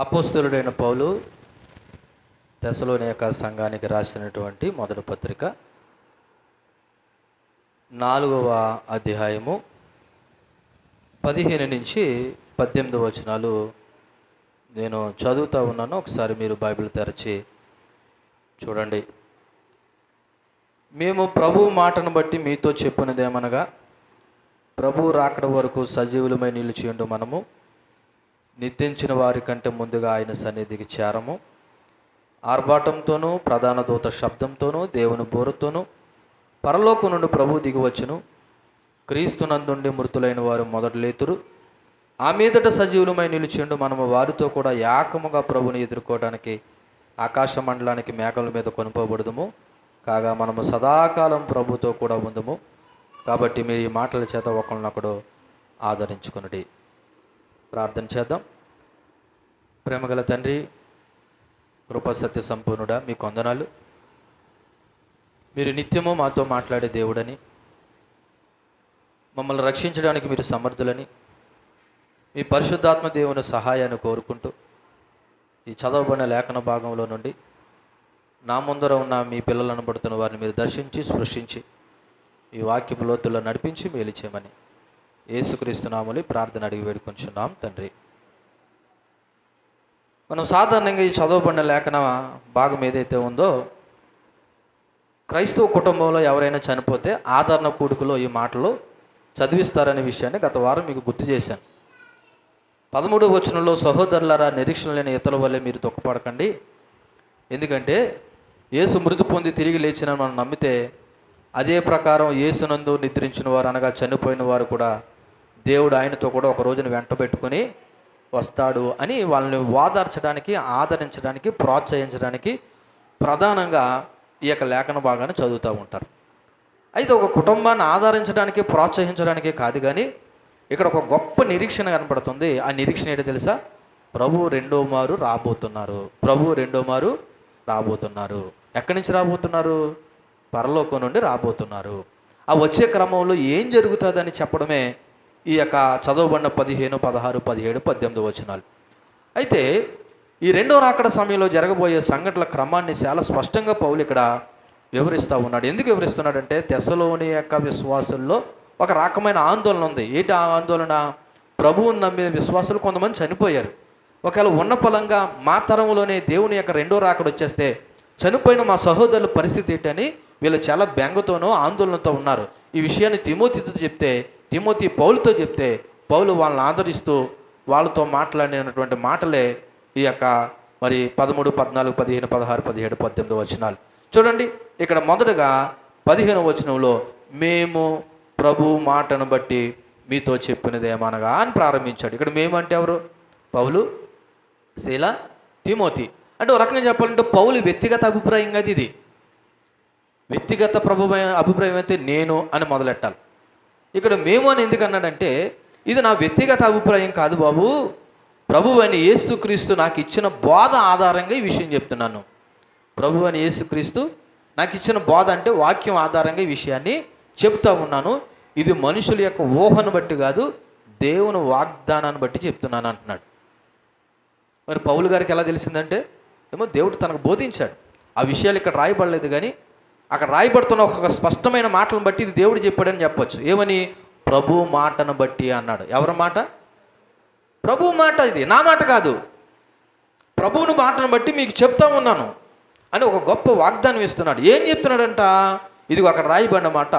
అపోస్తలుడైన పౌలు తెస్సలోనిక సంఘానికి రాసినటువంటి మొదటి పత్రిక 4వ అధ్యాయము 15 నుంచి 18 వచనాలు నేను చదువుతూ ఉన్నాను. ఒకసారి మీరు బైబిల్ తెరచి చూడండి. మేము ప్రభు మాటను బట్టి మీతో చెప్పినదేమనగా, ప్రభు రాకడ వరకు సజీవులమై నిలిచియుండు మనము నిద్రించిన వారి కంటే ముందుగా ఆయన సన్నిధికి చేరము. ఆర్భాటంతోనూ ప్రధాన దూత శబ్దంతోనూ దేవుని బోరుతోనూ పరలోకం నుండి ప్రభు దిగివచ్చును. క్రీస్తునందుండి మృతులైన వారు మొదట లేతురు. ఆ మీదట సజీవులమై నిలిచిండు మనము వారితో కూడా ఏకముగా ప్రభుని ఎదుర్కోవడానికి ఆకాశ మండలానికి మేఘల మీద కొనుకోబడదుము. కాగా మనము సదాకాలం ప్రభుతో కూడా ఉందము. కాబట్టి మీరు ఈ మాటల చేత ఒకరినొకడు ఆదరించుకునుడి. ప్రార్థన చేద్దాం. ప్రేమగల తండ్రి, కృపా సత్య సంపూర్ణుడా, మీకు వందనాలు. మీరు నిత్యము మాతో మాట్లాడే దేవుడని, మమ్మల్ని రక్షించడానికి మీరు సమర్థులని, మీ పరిశుద్ధాత్మ దేవుని సహాయాన్ని కోరుకుంటూ ఈ చదవబడిన లేఖన భాగంలో నుండి నా ముందర ఉన్న మీ పిల్లలను పడుతున్న వారిని మీరు దర్శించి స్పృశించి ఈ వాక్యపు లోతుల్లో నడిపించి మేలు చేయమని యేసుక్రీస్తు నామములో ప్రార్థన అడిగి వేడుకొంచున్నాం తండ్రి. మనం సాధారణంగా ఈ చదవబడిన లేఖన భాగం ఏదైతే ఉందో, క్రైస్తవ కుటుంబంలో ఎవరైనా చనిపోతే ఆదరణ కూడుకులో ఈ మాటలు చదివిస్తారనే విషయాన్ని గత వారం మీకు గుర్తు చేశాను. 13వ వచనంలో, సహోదరులారా నిరీక్షణ లేని ఇతరుల వల్లే మీరు దుఃఖపడకండి, ఎందుకంటే యేసు మృతి పొంది తిరిగి లేచిన మనం నమ్మితే అదే ప్రకారం యేసునందు నిద్రించిన వారు అనగా చనిపోయిన వారు కూడా దేవుడు ఆయనతో కూడా ఒక రోజున వెంట పెట్టుకొని వస్తాడు అని వాళ్ళని వాదార్చడానికి, ఆదరించడానికి, ప్రోత్సహించడానికి ప్రధానంగా ఈ యొక్క లేఖన భాగాన్ని చదువుతూ ఉంటారు. అయితే ఒక కుటుంబాన్ని ఆదరించడానికి, ప్రోత్సహించడానికి కాదు, కానీ ఇక్కడ ఒక గొప్ప నిరీక్షణ కనపడుతుంది. ఆ నిరీక్షణ ఏంటో తెలుసా? ప్రభు రెండో మారు రాబోతున్నారు. ప్రభు రెండో మారు రాబోతున్నారు. ఎక్కడి నుంచి రాబోతున్నారు? పరలోకం నుండి రాబోతున్నారు. ఆ వచ్చే క్రమంలో ఏం జరుగుతుందని చెప్పడమే ఈ యొక్క చదవబడిన 15, 16, 17, 18 వచనాలు. అయితే ఈ రెండో రాకడ సమయంలో జరగబోయే సంఘటనల క్రమాన్ని చాలా స్పష్టంగా పౌలు ఇక్కడ వివరిస్తూ ఉన్నాడు. ఎందుకు వివరిస్తున్నాడంటే, తెస్సలోని యొక్క విశ్వాసుల్లో ఒక రకమైన ఆందోళన ఉంది. ఏంటి ఆ ఆందోళన? ప్రభువుని నమ్మిన విశ్వాసులు కొంతమంది చనిపోయారు. ఒకవేళ ఉన్న ఫలంగా మా తరంలోనే దేవుని యొక్క రెండో రాకడ వచ్చేస్తే చనిపోయిన మా సహోదరుల పరిస్థితి ఏంటని వీళ్ళు చాలా బెంగతోనూ ఆందోళనతో ఉన్నారు. ఈ విషయాన్ని తిమోతితో చెప్తే, తిమోతి పౌలుతో చెప్తే, పౌలు వాళ్ళని ఆదరిస్తూ వాళ్ళతో మాట్లాడినటువంటి మాటలే ఈ యొక్క మరి 13, 14, 15, 16, 17, 18 వచనాలు. చూడండి, ఇక్కడ మొదటగా 15వ వచనంలో, మేము ప్రభు మాటను బట్టి మీతో చెప్పినదేమనగా అని ప్రారంభించాడు. ఇక్కడ మేము అంటే ఎవరు? పౌలు, శీల, తిమోతి. అంటే ఒక రకంగా చెప్పాలంటే పౌలు వ్యక్తిగత అభిప్రాయం కాదు ఇది. వ్యక్తిగత అభిప్రాయం అయితే నేను అని మొదలెట్టాలి. ఇక్కడ మేము అని ఎందుకు అన్నాడంటే, ఇది నా వ్యక్తిగత అభిప్రాయం కాదు బాబు, ప్రభు అని యేసుక్రీస్తు నాకు ఇచ్చిన బోధ ఆధారంగా ఈ విషయం చెప్తున్నాను. ప్రభు అని యేసుక్రీస్తు నాకు ఇచ్చిన బోధ అంటే వాక్యం ఆధారంగా ఈ విషయాన్ని చెప్తా ఉన్నాను. ఇది మనుషుల యొక్క ఊహను బట్టి కాదు, దేవుని వాగ్దానాన్ని బట్టి చెప్తున్నాను అంటున్నాడు. మరి పౌలు గారికి ఎలా తెలిసిందంటే, ఏమో దేవుడు తనకు బోధించాడు. ఆ విషయాలు ఇక్కడ రాయబడలేదు, కానీ అక్కడ రాయబడుతున్న ఒక స్పష్టమైన మాటలను బట్టి ఇది దేవుడు చెప్పాడని చెప్పొచ్చు. ఏమని? ప్రభు మాటను బట్టి అన్నాడు. ఎవరి మాట? ప్రభు మాట. ఇది నా మాట కాదు, ప్రభువుని మాటను బట్టి మీకు చెప్తా ఉన్నాను అని ఒక గొప్ప వాగ్దానం ఇస్తున్నాడు. ఏం చెప్తున్నాడంట? ఇది అక్కడ రాయబడిన మాట,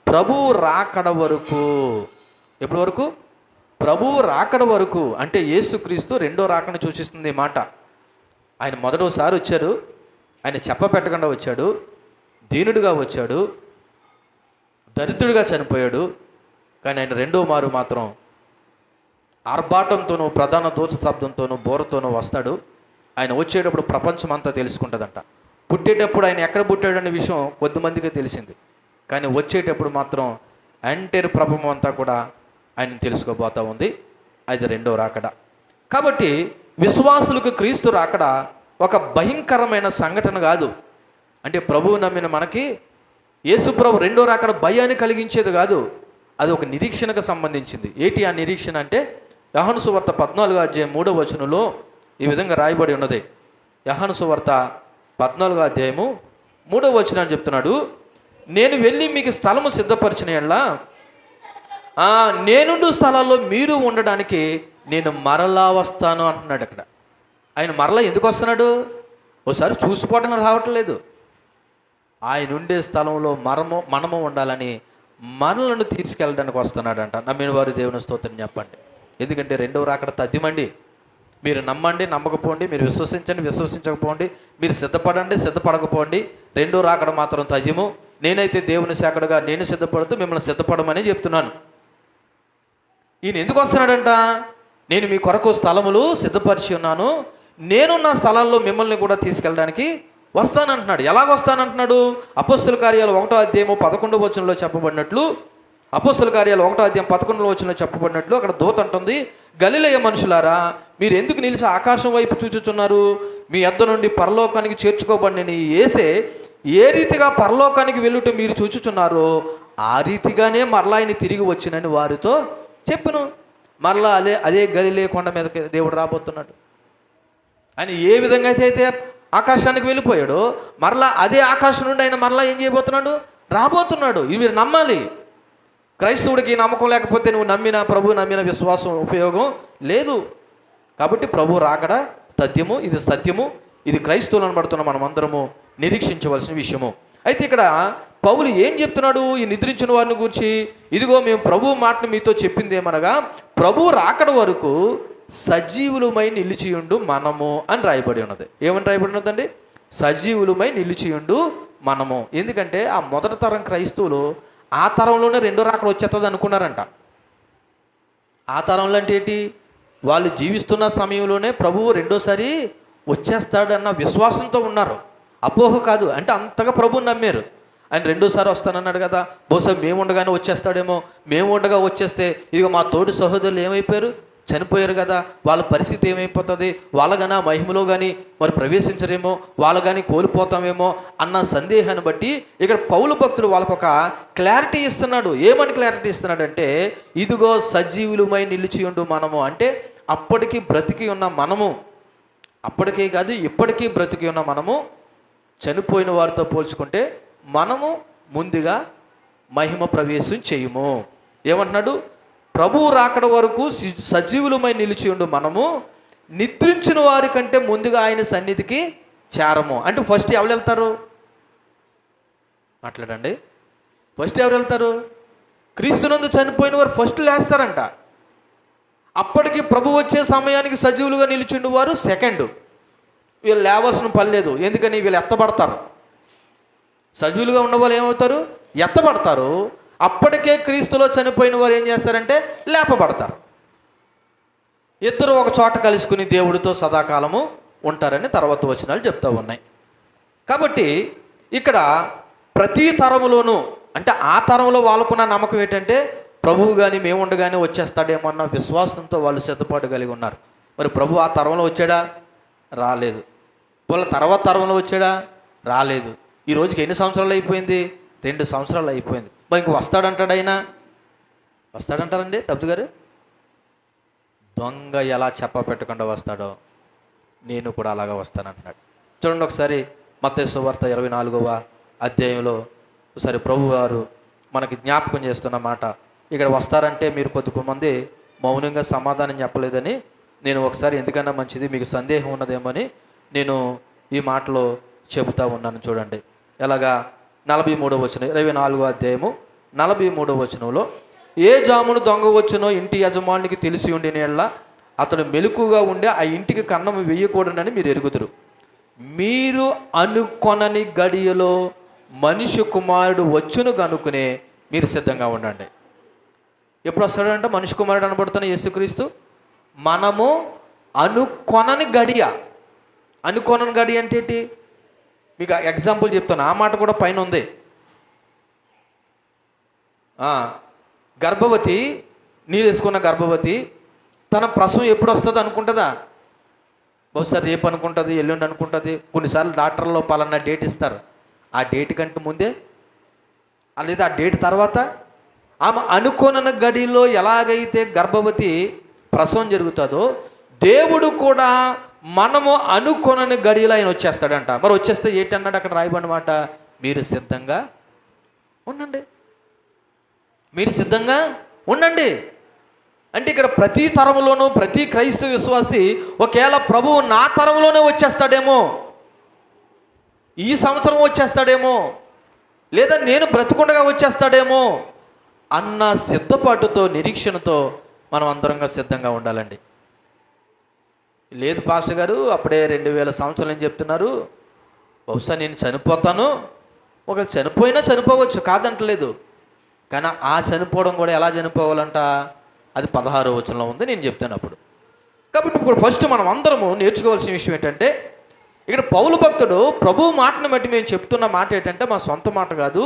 ప్రభు రాకడ వరకు. ఎప్పటి వరకు? ప్రభు రాకడ వరకు అంటే యేసుక్రీస్తు రెండో రాకడను సూచిస్తుంది ఈ మాట. ఆయన మొదటిసారి వచ్చారు, ఆయన చెప్పపెట్టకుండా వచ్చాడు, దీనుడిగా వచ్చాడు, దరిద్రుడిగా చనిపోయాడు. కానీ ఆయన రెండో మారు మాత్రం ఆర్భాటంతోనూ ప్రధాన దూత శబ్దంతోనూ బోరతోనూ వస్తాడు. ఆయన వచ్చేటప్పుడు ప్రపంచం అంతా తెలుసుకుంటుందంట. పుట్టేటప్పుడు ఆయన ఎక్కడ పుట్టాడనే విషయం కొద్దిమందికే తెలిసింది, కానీ వచ్చేటప్పుడు మాత్రం ఎంటైర్ ప్రపంచం అంతా కూడా ఆయన తెలుసుకోబోతూ ఉంది. అది రెండో రాకడ. కాబట్టి విశ్వాసులకు క్రీస్తు రాకడ ఒక భయంకరమైన సంఘటన కాదు. అంటే ప్రభువు నమ్మిన మనకి యేసు ప్రభు రెండో రాకడ భయాన్ని కలిగించేది కాదు, అది ఒక నిరీక్షణకు సంబంధించింది. ఏంటి ఆ నిరీక్షణ అంటే, యోహాను సువార్త 14వ అధ్యాయం 3వ వచనంలో ఈ విధంగా రాయబడి ఉన్నది. యోహాను సువార్త 14వ అధ్యాయము 3వ వచనాన్ని చెప్తున్నాడు, నేను వెళ్ళి మీకు స్థలము సిద్ధపరిచిన యెడల నేనుండు స్థలాల్లో మీరు ఉండడానికి నేను మరలా వస్తాను అంటున్నాడు. అక్కడ ఆయన మరలా ఎందుకు వస్తున్నాడు? ఒకసారి చూసిపోవడం రావట్లేదు. ఆయన ఉండే స్థలంలో మనము ఉండాలని మనలను తీసుకెళ్ళడానికి వస్తున్నాడంట. నమ్మిన వారు దేవుని స్తోత్రం చెప్పండి. ఎందుకంటే రెండవ రాకడ తథ్యమండి. మీరు నమ్మండి, నమ్మకపోండి, మీరు విశ్వసించండి, విశ్వసించకపోండి, మీరు సిద్ధపడండి, సిద్ధపడకపోండి, రెండో రాకడ మాత్రం తథ్యము. నేనైతే దేవుని సేవకుడుగా నేను సిద్ధపడుతూ మిమ్మల్ని సిద్ధపడమని చెప్తున్నాను. ఈయన ఎందుకు వస్తున్నాడంట? నేను మీ కొరకు స్థలములు సిద్ధపరిచి ఉన్నాను, నేనున్న స్థలాల్లో మిమ్మల్ని కూడా తీసుకెళ్ళడానికి వస్తానంటున్నాడు. ఎలాగ వస్తానంటున్నాడు? అపోస్తుల కార్యాలు 1వ అధ్యాయము 11వ వచనంలో చెప్పబడినట్లు, అపోస్తుల కార్యాలు 1వ అధ్యాయం 11వ వచనంలో చెప్పబడినట్లు అక్కడ దూత అంటుంది, గలిలయ మనుషులారా, మీరు ఎందుకు నిలిచి ఆకాశం వైపు చూచుచున్నారు? మీ యొద్ద నుండి పరలోకానికి చేర్చుకోబడిన యేసే ఏ రీతిగా పరలోకానికి వెళ్ళుట మీరు చూచుచున్నారో ఆ రీతిగానే మరలా ఆయన తిరిగి వచ్చినని వారితో చెప్పును. మరలా అదే గలిలయ కొండ మీదకి దేవుడు రాబోతున్నాడు. ఆయన ఏ విధంగా అయితే ఆకాశానికి వెళ్ళిపోయాడో మరలా అదే ఆకాశం నుండి ఆయన మరలా ఏం చేయబోతున్నాడు? రాబోతున్నాడు. ఇవి మీరు నమ్మాలి. క్రైస్తవుడికి నమ్మకం లేకపోతే నువ్వు నమ్మిన ప్రభు నమ్మిన విశ్వాసం ఉపయోగం లేదు. కాబట్టి ప్రభు రాకడ తథ్యము, ఇది సత్యము, ఇది క్రైస్తవులు అనబడుతున్న మనం అందరము నిరీక్షించవలసిన విషయము. అయితే ఇక్కడ పౌలు ఏం చెప్తున్నాడు ఈ నిద్రించిన వారిని గురించి? ఇదిగో మేము ప్రభు మాటను మీతో చెప్పింది ఏమనగా, ప్రభు రాకడ వరకు సజీవులమై నిలిచియుండు మనము అని రాయబడి ఉన్నది. ఏమని రాయబడి ఉన్నదండి? సజీవులమై నిలిచియుండు మనము. ఎందుకంటే ఆ మొదటి తరం క్రైస్తవులు ఆ తరంలోనే రెండో రాకడ వచ్చేస్తుంది అనుకున్నారంట. ఆ తరంలో అంటే ఏంటి? వాళ్ళు జీవిస్తున్న సమయంలోనే ప్రభువు రెండోసారి వచ్చేస్తాడన్న విశ్వాసంతో ఉన్నారు. అపోహ కాదు, అంటే అంతగా ప్రభువుని నమ్మారు. ఆయన రెండోసారి వస్తానన్నాడు కదా, బహుశా మేము ఉండగానే వచ్చేస్తాడేమో, మేము ఉండగా వచ్చేస్తే ఇదిగో మా తోటి సహోదరులు ఏమైపోయారు? చనిపోయారు కదా, వాళ్ళ పరిస్థితి ఏమైపోతుంది? వాళ్ళ కానీ ఆ మహిమలో కానీ మరి ప్రవేశించరేమో, వాళ్ళు కానీ కోల్పోతామేమో అన్న సందేహాన్ని బట్టి ఇక్కడ పౌలు భక్తులు వాళ్ళకు ఒక క్లారిటీ ఇస్తున్నాడు. ఏమని క్లారిటీ ఇస్తున్నాడంటే, ఇదిగో సజీవులమై నిలిచియుండు మనము అంటే అప్పటికి బ్రతికి ఉన్న మనము, అప్పటికే కాదు ఇప్పటికీ బ్రతికి ఉన్న మనము చనిపోయిన వారితో పోల్చుకుంటే మనము ముందుగా మహిమ ప్రవేశం చేయము. ఏమంటున్నాడు? ప్రభువు రాకడ వరకు సజీవులమై నిలిచి ఉండు మనము నిద్రించిన వారి కంటే ముందుగా ఆయన సన్నిధికి చేరము. అంటే ఫస్ట్ ఎవరు వెళ్తారు? మాట్లాడండి. ఫస్ట్ ఎవరు వెళ్తారు? క్రీస్తునందు చనిపోయిన వారు ఫస్ట్ లేస్తారంట. అప్పటికి ప్రభు వచ్చే సమయానికి సజీవులుగా నిలిచిండు వారు సెకండ్. వీళ్ళు లేవాల్సిన పని లేదు. ఎందుకని? వీళ్ళు ఎత్తబడతారు. సజీవులుగా ఉన్న వాళ్ళు ఏమవుతారు? ఎత్తబడతారు. అప్పటికే క్రీస్తులో చనిపోయిన వారు ఏం చేస్తారంటే లేపబడతారు. ఇద్దరు ఒక చోట కలుసుకుని దేవుడితో సదాకాలము ఉంటారని తర్వాత వచనాలు చెప్తూ ఉన్నాయి. కాబట్టి ఇక్కడ ప్రతి తరములోనూ అంటే ఆ తరంలో వాళ్ళకున్న నమ్మకం ఏంటంటే ప్రభువు కానీ మేము ఉండగానే వచ్చేస్తాడేమో అన్న విశ్వాసంతో వాళ్ళు సిద్ధపాటు కలిగి ఉన్నారు. మరి ప్రభు ఆ తరంలో వచ్చాడా? రాలేదు. వాళ్ళ తర్వాత తరంలో వచ్చాడా? రాలేదు. ఈ రోజుకి ఎన్ని సంవత్సరాలు అయిపోయింది? 2 సంవత్సరాలు అయిపోయింది. మరి ఇంక వస్తాడంటాడు ఆయన? వస్తాడంటారండి తబ్దు గారు? దొంగ ఎలా చెప్ప పెట్టకుండా వస్తాడో నేను కూడా అలాగా వస్తానంటున్నాడు. చూడండి ఒకసారి మత్తయి సువార్త 24వ అధ్యాయంలో ఒకసారి ప్రభు వారు మనకి జ్ఞాపకం చేస్తున్న మాట. ఇక్కడ వస్తారంటే మీరు కొద్దిమంది మౌనంగా సమాధానం చెప్పలేదని నేను ఒకసారి ఎందుకన్నా మంచిది మీకు సందేహం ఉన్నదేమని నేను ఈ మాటలో చెబుతా ఉన్నాను. చూడండి ఎలాగా 43వ వచనం 24వ అధ్యాయము 43వ వచనంలో, ఏ జామును దొంగ వచ్చునో ఇంటి యజమానికి తెలిసి ఉండినేళ్ళ అతడు మెలకుగా ఉండే ఆ ఇంటికి కన్నము వేయకూడనని మీరు ఎరుగుదురు. మీరు అనుకొనని గడియలో మనిషి కుమారుడు వచ్చును కనుక్కునే మీరు సిద్ధంగా ఉండండి. ఎప్పుడు వస్తాడంటే మనిషి కుమారుడు అనబడుతున్న యేసుక్రీస్తు. మనము అనుకొనని గడియ. అనుకొనని గడియ అంటే ఏంటి? మీకు ఎగ్జాంపుల్ చెప్తాను. ఆ మాట కూడా పైన ఉంది. గర్భవతి, నీరు వేసుకున్న గర్భవతి తన ప్రసవం ఎప్పుడు వస్తుంది అనుకుంటుందా? బహుశా రేపు అనుకుంటుంది, ఎల్లుండి అనుకుంటుంది. కొన్నిసార్లు డాక్టర్లో పలానా డేట్ ఇస్తారు. ఆ డేట్ కంటే ముందే లేదా ఆ డేట్ తర్వాత ఆమె అనుకోని గడిలో ఎలాగైతే గర్భవతి ప్రసవం జరుగుతుందో దేవుడు కూడా మనము అనుకొనని గడియలో ఆయన వచ్చేస్తాడంట. మరి వచ్చేస్తే ఏంటన్నాడు అక్కడ రాయబడిన మాట? మీరు సిద్ధంగా ఉండండి, మీరు సిద్ధంగా ఉండండి. అంటే ఇక్కడ ప్రతి తరంలోనూ ప్రతి క్రైస్తవ విశ్వాసి ఒకవేళ ప్రభువు నా తరంలోనే వచ్చేస్తాడేమో, ఈ సంవత్సరం వచ్చేస్తాడేమో, లేదా నేను బ్రతుకుండగా వచ్చేస్తాడేమో అన్న సిద్ధపాటుతో నిరీక్షణతో మనం అందరంగా సిద్ధంగా ఉండాలండి. లేదు పాస్టర్ గారు అప్పుడే 2000 సంవత్సరాలు అని చెప్తున్నారు, బహుశా నేను చనిపోతాను. ఒక చనిపోయినా చనిపోవచ్చు, కాదంటలేదు. కానీ ఆ చనిపోవడం కూడా ఎలా చనిపోవాలంట? అది 16వ వచనంలో ఉంది, నేను చెప్తాను అప్పుడు. కాబట్టి ఇప్పుడు ఫస్ట్ మనం అందరము నేర్చుకోవాల్సిన విషయం ఏంటంటే, ఇక్కడ పౌలు భక్తుడు ప్రభు మాటను బట్టి మేము చెప్తున్న మాట ఏంటంటే మా సొంత మాట కాదు.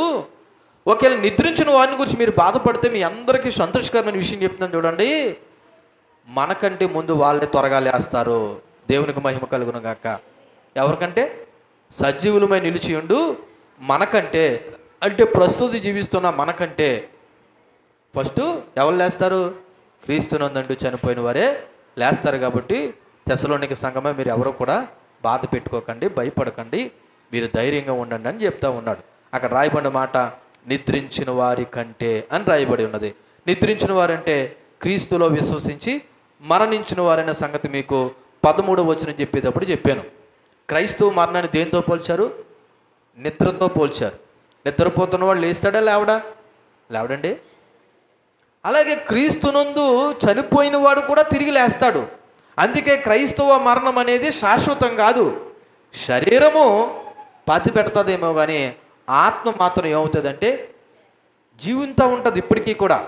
ఒకవేళ నిద్రించిన వారిని గురించి మీరు బాధపడితే మీ అందరికీ సంతోషకరమైన విషయం చెప్తున్నాను చూడండి. మనకంటే ముందు వాళ్ళే త్వరగా లేస్తారు. దేవునికి మహిమ కలుగును గాక. ఎవరికంటే? సజీవులమై నిలిచి ఉండు మనకంటే, అంటే ప్రస్తుతం జీవిస్తున్న మనకంటే ఫస్ట్ ఎవరు లేస్తారు? క్రీస్తునందు చనిపోయిన వారే లేస్తారు. కాబట్టి తెస్సలోనిక సంఘమే మీరు ఎవరు కూడా బాధ పెట్టుకోకండి, భయపడకండి, మీరు ధైర్యంగా ఉండండి అని చెప్తా ఉన్నాడు. అక్కడ రాయబడిన మాట నిద్రించిన వారి కంటే అని రాయబడి ఉన్నది. నిద్రించిన వారంటే క్రీస్తులో విశ్వసించి మరణించిన వారైన సంగతి మీకు 13వ వచనం చెప్పేటప్పుడు చెప్పాను. క్రైస్తవ మరణాన్ని దేంతో పోల్చారు? నిద్రతో పోల్చారు. నిద్రపోతున్న వాడు లేస్తాడా లేవడా? లేవడండి. అలాగే క్రీస్తునందు చనిపోయిన వాడు కూడా తిరిగి లేస్తాడు. అందుకే క్రైస్తవ మరణం అనేది శాశ్వతం కాదు. శరీరము పాతి పెడతాదేమో కానీ ఆత్మ మాత్రం ఏమవుతుందంటే జీవింతా ఉంటుంది ఇప్పటికీ కూడా.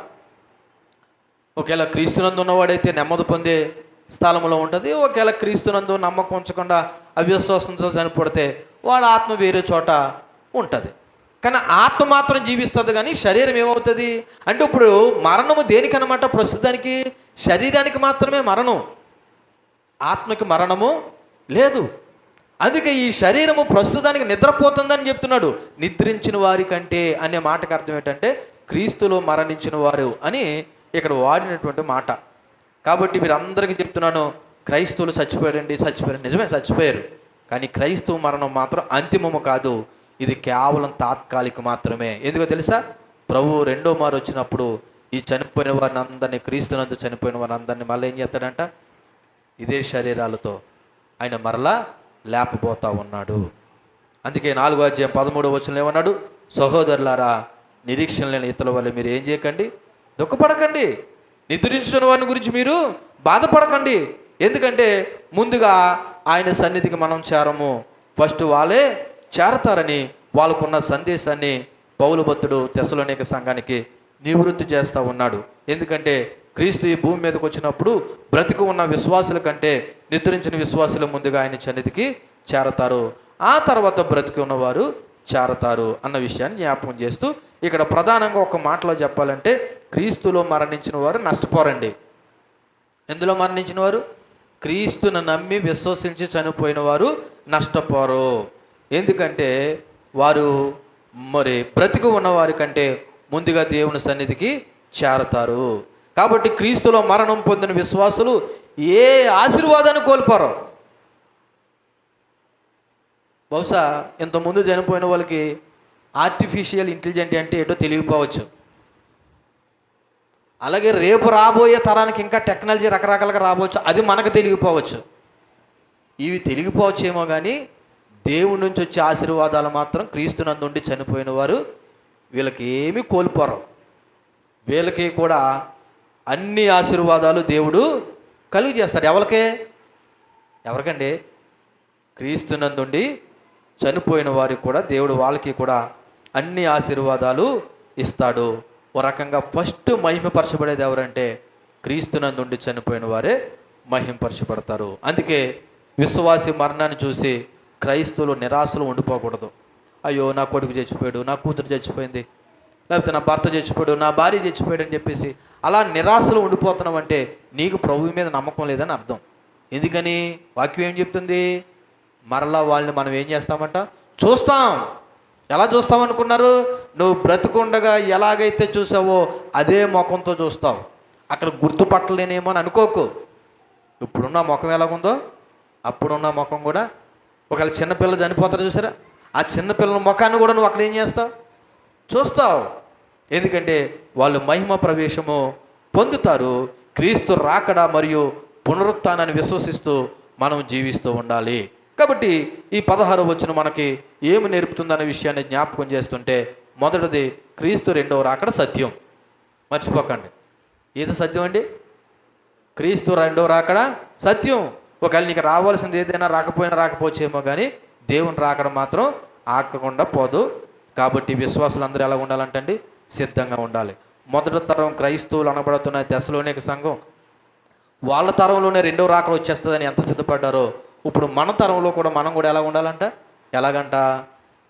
ఒకవేళ క్రీస్తునందు ఉన్నవాడైతే నెమ్మది పొందే స్థలంలో ఉంటుంది. ఒకవేళ క్రీస్తునందు నమ్మకం ఉంచకుండా అవిశ్వాసంతో చనిపోతే వాడు ఆత్మ వేరే చోట ఉంటుంది. కానీ ఆత్మ మాత్రం జీవిస్తుంది, కానీ శరీరం ఏమవుతుంది అంటే ఇప్పుడు మరణము దేనికన్నమాట? ప్రస్తుతానికి శరీరానికి మాత్రమే మరణం, ఆత్మకి మరణము లేదు. అందుకే ఈ శరీరము ప్రస్తుతానికి నిద్రపోతుందని చెప్తున్నాడు. నిద్రించిన వారి కంటే అనే మాటకు అర్థం ఏంటంటే క్రీస్తులో మరణించిన వారు అని ఇక్కడ వాడినటువంటి మాట. కాబట్టి మీరు అందరికీ చెప్తున్నాను, క్రైస్తవులు చచ్చిపోయారు. నిజమే చచ్చిపోయారు, కానీ క్రైస్తవ మరణం మాత్రం అంతిమము కాదు. ఇది కేవలం తాత్కాలిక మాత్రమే. ఎందుకో తెలుసా? ప్రభు రెండో మారు వచ్చినప్పుడు ఈ చనిపోయిన వారిని అందరినీ, క్రీస్తునందు చనిపోయిన వారిని అందరినీ మళ్ళీ ఏం చేస్తాడంట? ఇదే శరీరాలతో ఆయన మరలా లేపబోతా ఉన్నాడు. అందుకే 4వ అధ్యాయం 13వ వచనంలో ఏమన్నాడు? సహోదరులారా, నిరీక్షణ లేని ఇతరుల వల్ల మీరు ఏం చేయకండి, దుఃఖపడకండి. నిద్రించిన వారిని గురించి మీరు బాధపడకండి. ఎందుకంటే ముందుగా ఆయన సన్నిధికి మనం చేరము, ఫస్ట్ వాళ్ళే చేరతారని వాళ్ళకున్న సందేశాన్ని పౌలు భక్తుడు తెస్సలోనిక సంఘానికి నివృత్తి చేస్తూ ఉన్నాడు. ఎందుకంటే క్రీస్తు ఈ భూమి మీదకి వచ్చినప్పుడు బ్రతికి ఉన్న విశ్వాసుల కంటే నిద్రించిన విశ్వాసులు ముందుగా ఆయన సన్నిధికి చేరతారు, ఆ తర్వాత బ్రతికి ఉన్నవారు చేరతారు అన్న విషయాన్ని జ్ఞాపకం చేస్తూ ఇక్కడ ప్రధానంగా ఒక మాటలో చెప్పాలంటే క్రీస్తులో మరణించిన వారు నష్టపోరండి. ఎందులో మరణించిన వారు? క్రీస్తును నమ్మి విశ్వసించి చనిపోయిన వారు నష్టపోరు. ఎందుకంటే వారు మరి బ్రతికి ఉన్నవారి కంటే ముందుగా దేవుని సన్నిధికి చేరతారు. కాబట్టి క్రీస్తులో మరణం పొందిన విశ్వాసులు ఏ ఆశీర్వాదాన్ని కోల్పోరు. బహుశా ఇంతకుముందు చనిపోయిన వాళ్ళకి ఆర్టిఫిషియల్ ఇంటెలిజెంట్ అంటే ఏంటో తెలియకపోవచ్చు. అలాగే రేపు రాబోయే తరానికి ఇంకా టెక్నాలజీ రకరకాలుగా రాబోవచ్చు, అది మనకు తెలియకపోవచ్చు. ఇవి తెలియకపోవచ్చేమో కానీ దేవుడి నుంచి వచ్చే ఆశీర్వాదాలు మాత్రం క్రీస్తునందు ఉండి చనిపోయిన వారు వీళ్ళకి ఏమీ కోల్పోరు. వీళ్ళకి కూడా అన్ని ఆశీర్వాదాలు దేవుడు కలుగు చేస్తాడు. ఎవరికండి? క్రీస్తునందుండి చనిపోయిన వారికి కూడా దేవుడు వాళ్ళకి కూడా అన్ని ఆశీర్వాదాలు ఇస్తాడు. ఓ రకంగా ఫస్ట్ మహిమపరచబడేది ఎవరంటే క్రీస్తునందుండి చనిపోయిన వారే మహిమపరచబడతారు. అందుకే విశ్వాసి మరణాన్ని చూసి క్రైస్తవులు నిరాశలు ఉండిపోకూడదు. అయ్యో నా కొడుకు చచ్చిపోయాడు, నా కూతురు చచ్చిపోయింది, లేకపోతే నా భర్త చచ్చిపోయాడు, నా భార్య చచ్చిపోయాడు అని చెప్పేసి అలా నిరాశలు ఉండిపోతున్నావు అంటే నీకు ప్రభువు మీద నమ్మకం లేదని అర్థం. ఎందుకని? వాక్యం ఏం చెప్తుంది? మరలా వాళ్ళని మనం ఏం చేస్తామంట? చూస్తాం. ఎలా చూస్తామనుకున్నారు? నువ్వు బ్రతుకుండగా ఎలాగైతే చూసావో అదే ముఖంతో చూస్తావు. అక్కడ గుర్తుపట్టలేనేమో అని అనుకోకు. ఇప్పుడున్న ముఖం ఎలాగుందో అప్పుడున్న ముఖం కూడా ఒకవేళ చిన్నపిల్లలు చనిపోతారు చూసారా, ఆ చిన్నపిల్లల ముఖాన్ని కూడా నువ్వు అక్కడ ఏం చేస్తావు, చూస్తావు. ఎందుకంటే వాళ్ళు మహిమ ప్రవేశము పొందుతారు. క్రీస్తు రాకడ మరియు పునరుత్థానాన్ని విశ్వసిస్తూ మనం జీవిస్తూ ఉండాలి. కాబట్టి ఈ 16వ వచనం మనకి ఏమి నేర్పుతుందనే విషయాన్ని జ్ఞాపకం చేస్తుంటే, మొదటిది క్రీస్తు రెండవ రాకడ సత్యం. మర్చిపోకండి, ఏది సత్యం అండి? క్రీస్తు రెండవ రాకడ సత్యం. ఒకవేళ నీకు రావాల్సింది ఏదైనా రాకపోవచ్చేమో కానీ దేవుని రాకడ మాత్రం ఆగకుండా పోదు. కాబట్టి విశ్వాసులు అందరూ ఎలా ఉండాలంటండి? సిద్ధంగా ఉండాలి. మొదటి తరం క్రైస్తవులు అనబడుతున్న దశలోనిక సంఘం వాళ్ళ తరంలోనే రెండవ రాకడ వచ్చేస్తుందని ఎంత సిద్ధపడ్డారో, ఇప్పుడు మన తరంలో కూడా మనం కూడా ఎలా ఉండాలంట? ఎలాగంట?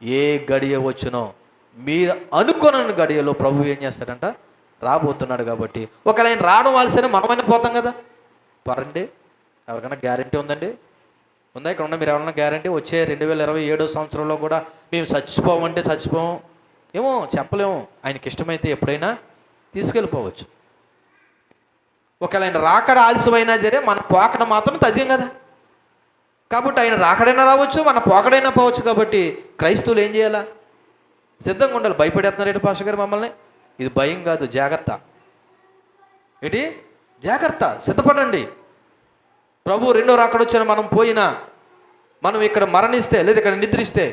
ఏ గడియ వచ్చునో మీరు అనుకోనని గడియలో ప్రభు ఏం చేస్తాడంట? రాబోతున్నాడు. కాబట్టి ఒకవేళ ఆయన రావడం వాల్సిన మనమైనా పోతాం కదా. పరండి, ఎవరికైనా గ్యారంటీ ఉందండి? ఉందా? ఇక్కడ ఉన్న మీరు ఎవరైనా గ్యారంటీ వచ్చే 2027 సంవత్సరంలో కూడా మేము చచ్చిపోమంటే చచ్చిపోము? ఏమో చెప్పలేము. ఆయనకి ఇష్టమైతే ఎప్పుడైనా తీసుకెళ్ళిపోవచ్చు. ఒకవేళ ఆయన రాకడ ఆలస్యమైనా సరే మన పోకడ మాత్రం తథ్యం కదా. కాబట్టి ఆయన రాకడైనా రావచ్చు, మన పోకడైనా పోవచ్చు. కాబట్టి క్రైస్తవులు ఏం చేయాలా? సిద్ధంగా ఉండాలి. భయపడేస్తున్నారేంటి పాస్టర్ గారు మమ్మల్ని? ఇది భయం కాదు, జాగ్రత్త. ఏంటి? జాగ్రత్త, సిద్ధపడండి. ప్రభు రెండో రాకడ వచ్చిన మనం పోయినా, మనం ఇక్కడ మరణిస్తే లేదా ఇక్కడ నిద్రిస్తే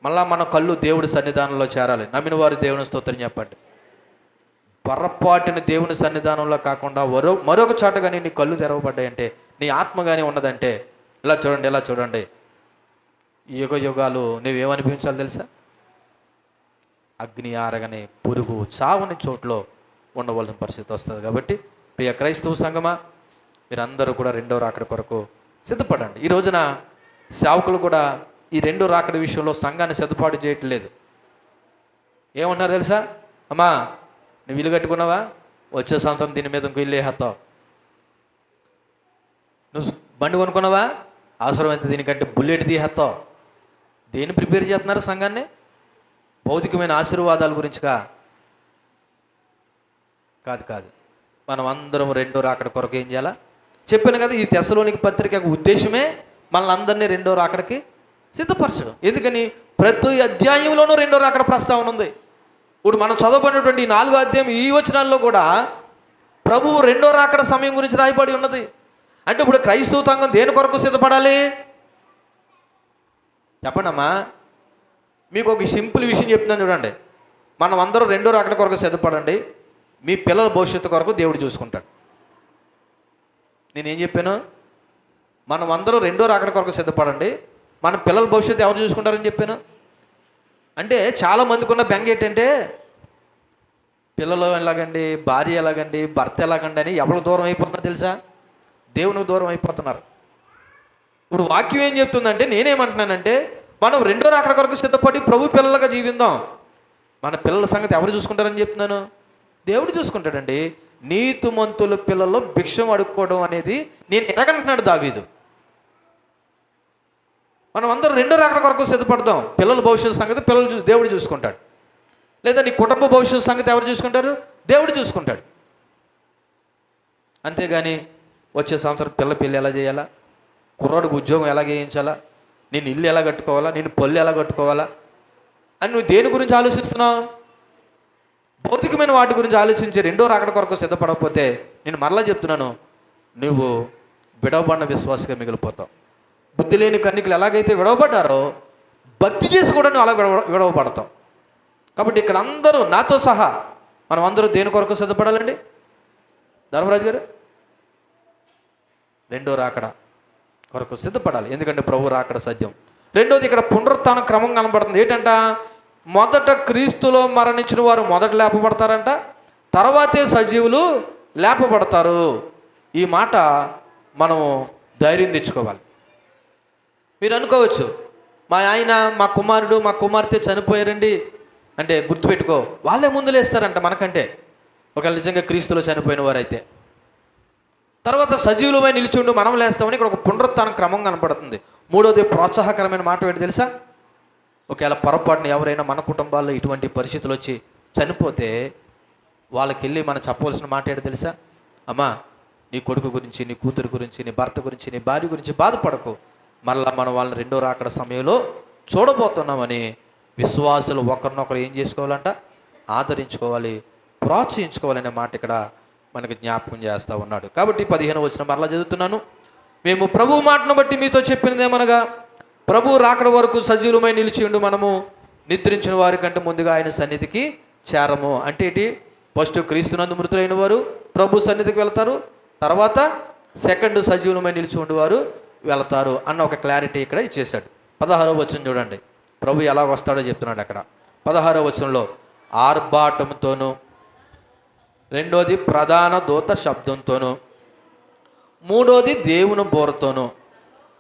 మళ్ళా మన కళ్ళు దేవుడి సన్నిధానంలో చేరాలి. నమ్మిన వారు దేవుని స్తోత్రం చెప్పండి. పొరపాటున దేవుని సన్నిధానంలో కాకుండా మరొక చోట కానీ నీ కళ్ళు తెరవబడ్డాయంటే, నీ ఆత్మ కానీ ఉన్నదంటే, ఇలా చూడండి, ఇలా చూడండి, యుగ యుగాలు నువ్వేమనిపించాలి తెలుసా? అగ్ని ఆరగని పురుగు చావని చోట్లో ఉండవలసిన పరిస్థితి వస్తుంది. కాబట్టి ప్రియ క్రైస్తవ సంఘమా, మీరందరూ కూడా రెండో రాకడ కొరకు సిద్ధపడండి. ఈ రోజున సేవకులు కూడా ఈ రెండో రాకడ విషయంలో సంఘాన్ని సిద్ధపాటు చేయట్లేదు. ఏమన్నారు తెలుసా? అమ్మా, నువ్వు ఇల్లు కట్టుకున్నావా? వచ్చే సంవత్సరం దీని మీద ఇంకో ఇల్లు వేస్తావు. నువ్వు బండి కొనుక్కున్నావా? అవసరమైతే దీనికంటే బుల్లెట్ తీసేస్తావు. దేన్ని ప్రిపేర్ చేస్తున్నారు సంఘాన్ని? భౌతికమైన ఆశీర్వాదాల గురించిగా కాదు. మనం అందరం రెండో రాకడ కొరకు ఏం చేయాలా? చెప్పాను కదా, ఈ తెస్సలోనిక పత్రిక ఉద్దేశమే మనల్ని అందరినీ రెండో రాకడకి సిద్ధపరచడం. ఎందుకని? ప్రతి అధ్యాయంలోనూ రెండో రాకడ ప్రస్తావన ఉంది. ఇప్పుడు మనం చదవబడినటువంటి 4వ అధ్యాయం ఈ వచనాల్లో కూడా ప్రభువు రెండో రాకడ సమయం గురించి రాయబడి ఉన్నది. అంటే ఇప్పుడు క్రైస్తవ సంఘం దేని కొరకు సిద్ధపడాలి చెప్పండి అమ్మా. మీకు ఒక సింపుల్ విషయం చెప్తున్నాను చూడండి. మనం అందరూ రెండో రాకడ కొరకు సిద్ధపడండి. మీ పిల్లల భవిష్యత్తు కొరకు దేవుడు చూసుకుంటాడు. నేనేం చెప్పాను? మనం అందరూ రెండో రాకడ కొరకు సిద్ధపడండి, మన పిల్లల భవిష్యత్తు ఎవరు చూసుకుంటారని చెప్పాను. అంటే చాలామందికి ఉన్న బెంగ ఏంటంటే, పిల్లలు ఎలాగండి, భార్య ఎలాగండి, భర్త ఎలాగండి అని ఎవరికి దూరం అయిపోతున్నారు తెలుసా? దేవునికి దూరం అయిపోతున్నారు. ఇప్పుడు వాక్యం ఏం చెప్తుందంటే, నేనేమంటున్నానంటే, మనం రెండో రాకడ కొరకు సిద్ధపడి ప్రభు పిల్లలుగా జీవిద్దాం. మన పిల్లల సంగతి ఎవరు చూసుకుంటారని చెప్తున్నాను? దేవుడు చూసుకుంటాడండి. నీతిమంతుల పిల్లలు భిక్షం అడుక్కోవడం అనేది నేను ఎలాగంటున్నాడు దావీదు. మనం అందరూ రెండో రాకడ కొరకు సిద్ధపడదాం. పిల్లల భవిష్యత్తు సంగతి దేవుడు చూసుకుంటాడు. లేదా నీ కుటుంబ భవిష్యత్తు సంగతి ఎవరు చూసుకుంటారు? దేవుడు చూసుకుంటాడు. అంతేగాని వచ్చే సంవత్సరం పిల్ల పెళ్ళి ఎలా చేయాలా, కుర్రాడికి ఉద్యోగం ఎలా చేయించాలా, నేను ఇల్లు ఎలా కట్టుకోవాలా, నేను పళ్ళు ఎలా కట్టుకోవాలా అని నువ్వు దేని గురించి ఆలోచిస్తున్నావు? భౌతికమైన వాటి గురించి ఆలోచించి రెండో రాకడ కొరకు సిద్ధపడకపోతే నేను మరలా చెప్తున్నాను, నువ్వు విడవబడిన విశ్వాసగా మిగిలిపోతావు. బుద్ధి లేని కన్నికలు ఎలాగైతే విడవబడ్డారో భక్తి చేసి కూడా నువ్వు అలా విడవబడతావు. కాబట్టి ఇక్కడ అందరూ నాతో సహా మనం అందరూ దేని కొరకు సిద్ధపడాలండి? ధర్మరాజు గారు, రెండో రాకడ కొరకు సిద్ధపడాలి. ఎందుకంటే ప్రభు రాకడ సత్యం. రెండోది ఇక్కడ పునరుత్థాన క్రమం కనబడుతుంది. ఏంటంట? మొదట క్రీస్తులో మరణించిన వారు మొదట లేపబడతారంట, తర్వాతే సజీవులు లేపబడతారు. ఈ మాట మనము ధైర్యం తెచ్చుకోవాలి. మీరు అనుకోవచ్చు, మా ఆయన, మా కుమారుడు, మా కుమార్తె చనిపోయారండి అంటే గుర్తుపెట్టుకో, వాళ్ళే ముందు లేస్తారంట మనకంటే, ఒకవేళ నిజంగా క్రీస్తులో చనిపోయిన వారైతే. తర్వాత సజీవులమై నిలిచిండు మనం లేస్తామని ఇక్కడ ఒక పునరుత్థాన క్రమం కనపడుతుంది. మూడోది ప్రోత్సాహకరమైన మాట ఏంటి తెలుసా? ఒకవేళ పొరపాటున ఎవరైనా మన కుటుంబాల్లో ఇటువంటి పరిస్థితులు వచ్చి చనిపోతే వాళ్ళకి వెళ్ళి మనం చెప్పవలసిన మాట ఏంటి తెలుసా? అమ్మా, నీ కొడుకు గురించి, నీ కూతురు గురించి, నీ భర్త గురించి, నీ భార్య గురించి బాధపడకు. మరలా మనం వాళ్ళని రెండో రాకడ సమయంలో చూడబోతున్నామని విశ్వాసులు ఒకరినొకరు ఏం చేసుకోవాలంట? ఆదరించుకోవాలి, ప్రోత్సహించుకోవాలనే మాట ఇక్కడ మనకు జ్ఞాపకం చేస్తూ ఉన్నాడు. కాబట్టి 15వ వచనం మరలా చదువుతున్నాను. మేము ప్రభువు మాటను బట్టి మీతో చెప్పినదేమనగా, ప్రభువు రాకడ వరకు సజీవమై నిలిచి ఉండి మనము నిద్రించిన వారి కంటే ముందుగా ఆయన సన్నిధికి చేరము. అంటే ఏంటి? ఫస్ట్ క్రీస్తునందు మృతులైన వారు ప్రభు సన్నిధికి వెళ్తారు, తర్వాత సెకండ్ సజీవమై నిలిచి ఉండేవారు వెళతారు అన్న ఒక క్లారిటీ ఇక్కడ ఇచ్చేశాడు. 16వ వచనం చూడండి, ప్రభు ఎలా వస్తాడో చెప్తున్నాడు అక్కడ. 16వ వచనంలో ఆర్భాటంతోనూ, రెండోది ప్రధాన దూత శబ్దంతోనూ, మూడోది దేవుని బోరతోనూ.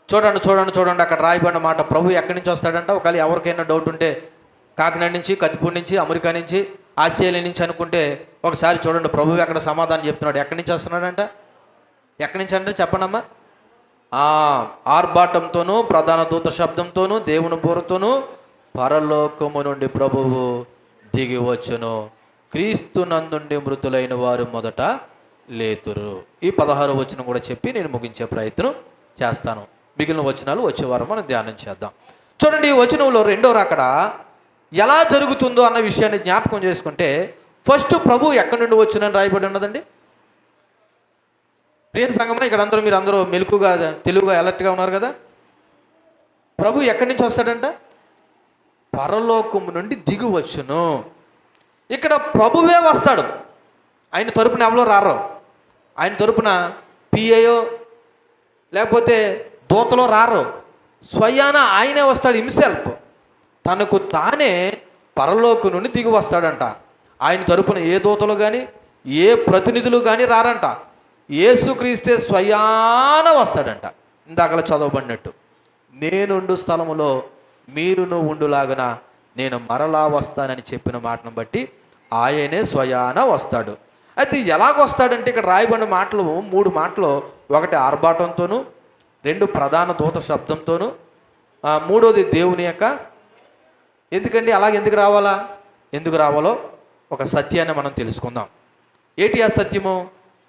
చూడండి చూడండి చూడండి, అక్కడ రాయబడిన మాట. ప్రభు ఎక్కడి నుంచి వస్తాడంట? ఒకవేళ ఎవరికైనా డౌట్ ఉంటే కాకినాడ నుంచి, కత్తిపూడి నుంచి, అమెరికా నుంచి, ఆస్ట్రేలియా నుంచి అనుకుంటే ఒకసారి చూడండి, ప్రభు అక్కడ సమాధానం చెప్తున్నాడు. ఎక్కడి నుంచి వస్తున్నాడంట? ఎక్కడి నుంచి అంటే చెప్పండమ్మా. ఆర్భాటంతోనూ, ప్రధాన దూత శబ్దంతోనూ, దేవుని బోరతోనూ పరలోకము నుండి ప్రభువు దిగి వచ్చును, క్రీస్తు నందుండి మృతులైన వారు మొదట లేతురు. ఈ 16వ వచనం కూడా చెప్పి నేను ముగించే ప్రయత్నం చేస్తాను. మిగిలిన వచనాలు వచ్చే వారం మనం ధ్యానం చేద్దాం. చూడండి, ఈ వచనంలో రెండో రాకడ ఎలా జరుగుతుందో అన్న విషయాన్ని జ్ఞాపకం చేసుకుంటే, ఫస్ట్ ప్రభు ఎక్కడి నుండి వచ్చునని రాయబడి ఉన్నదండి. ప్రియ సంగమా, ఇక్కడ అందరూ మీరు అందరూ మెలకుగా తెలుగుగా అలర్ట్గా ఉన్నారు కదా. ప్రభు ఎక్కడి నుంచి వస్తాడంట? పరలోకము నుండి దిగి వచ్చును. ఇక్కడ ప్రభువే వస్తాడు. ఆయన తరపున ఎవరో రారో. ఆయన తరపున పిఏయో లేకపోతే దూతలో రారో. స్వయాన ఆయనే వస్తాడు. హిమ్సెల్ఫ్ తనకు తానే పరలోకం నుండి దిగి వస్తాడంట. ఆయన తరపున ఏ దూతలు కానీ, ఏ ప్రతినిధులు కానీ రారంట. యేసుక్రీస్తే స్వయాన వస్తాడంట. ఇందాకలా చదవబడినట్టు, నేనుండు స్థలములో మీరును ఉండులాగున నేను మరలా వస్తానని చెప్పిన మాటను బట్టి ఆయనే స్వయాన వస్తాడు. అయితే ఎలాగొస్తాడంటే ఇక్కడ రాయబడిన మాటలు 3 మాటలు. ఒకటి ఆర్భాటంతోనూ, 2 ప్రధాన దూత శబ్దంతోనూ, 3వది దేవుని యొక్క. ఎందుకండి అలాగే ఎందుకు రావాలో ఒక సత్యాన్ని మనం తెలుసుకుందాం. ఏంటి ఆ సత్యము?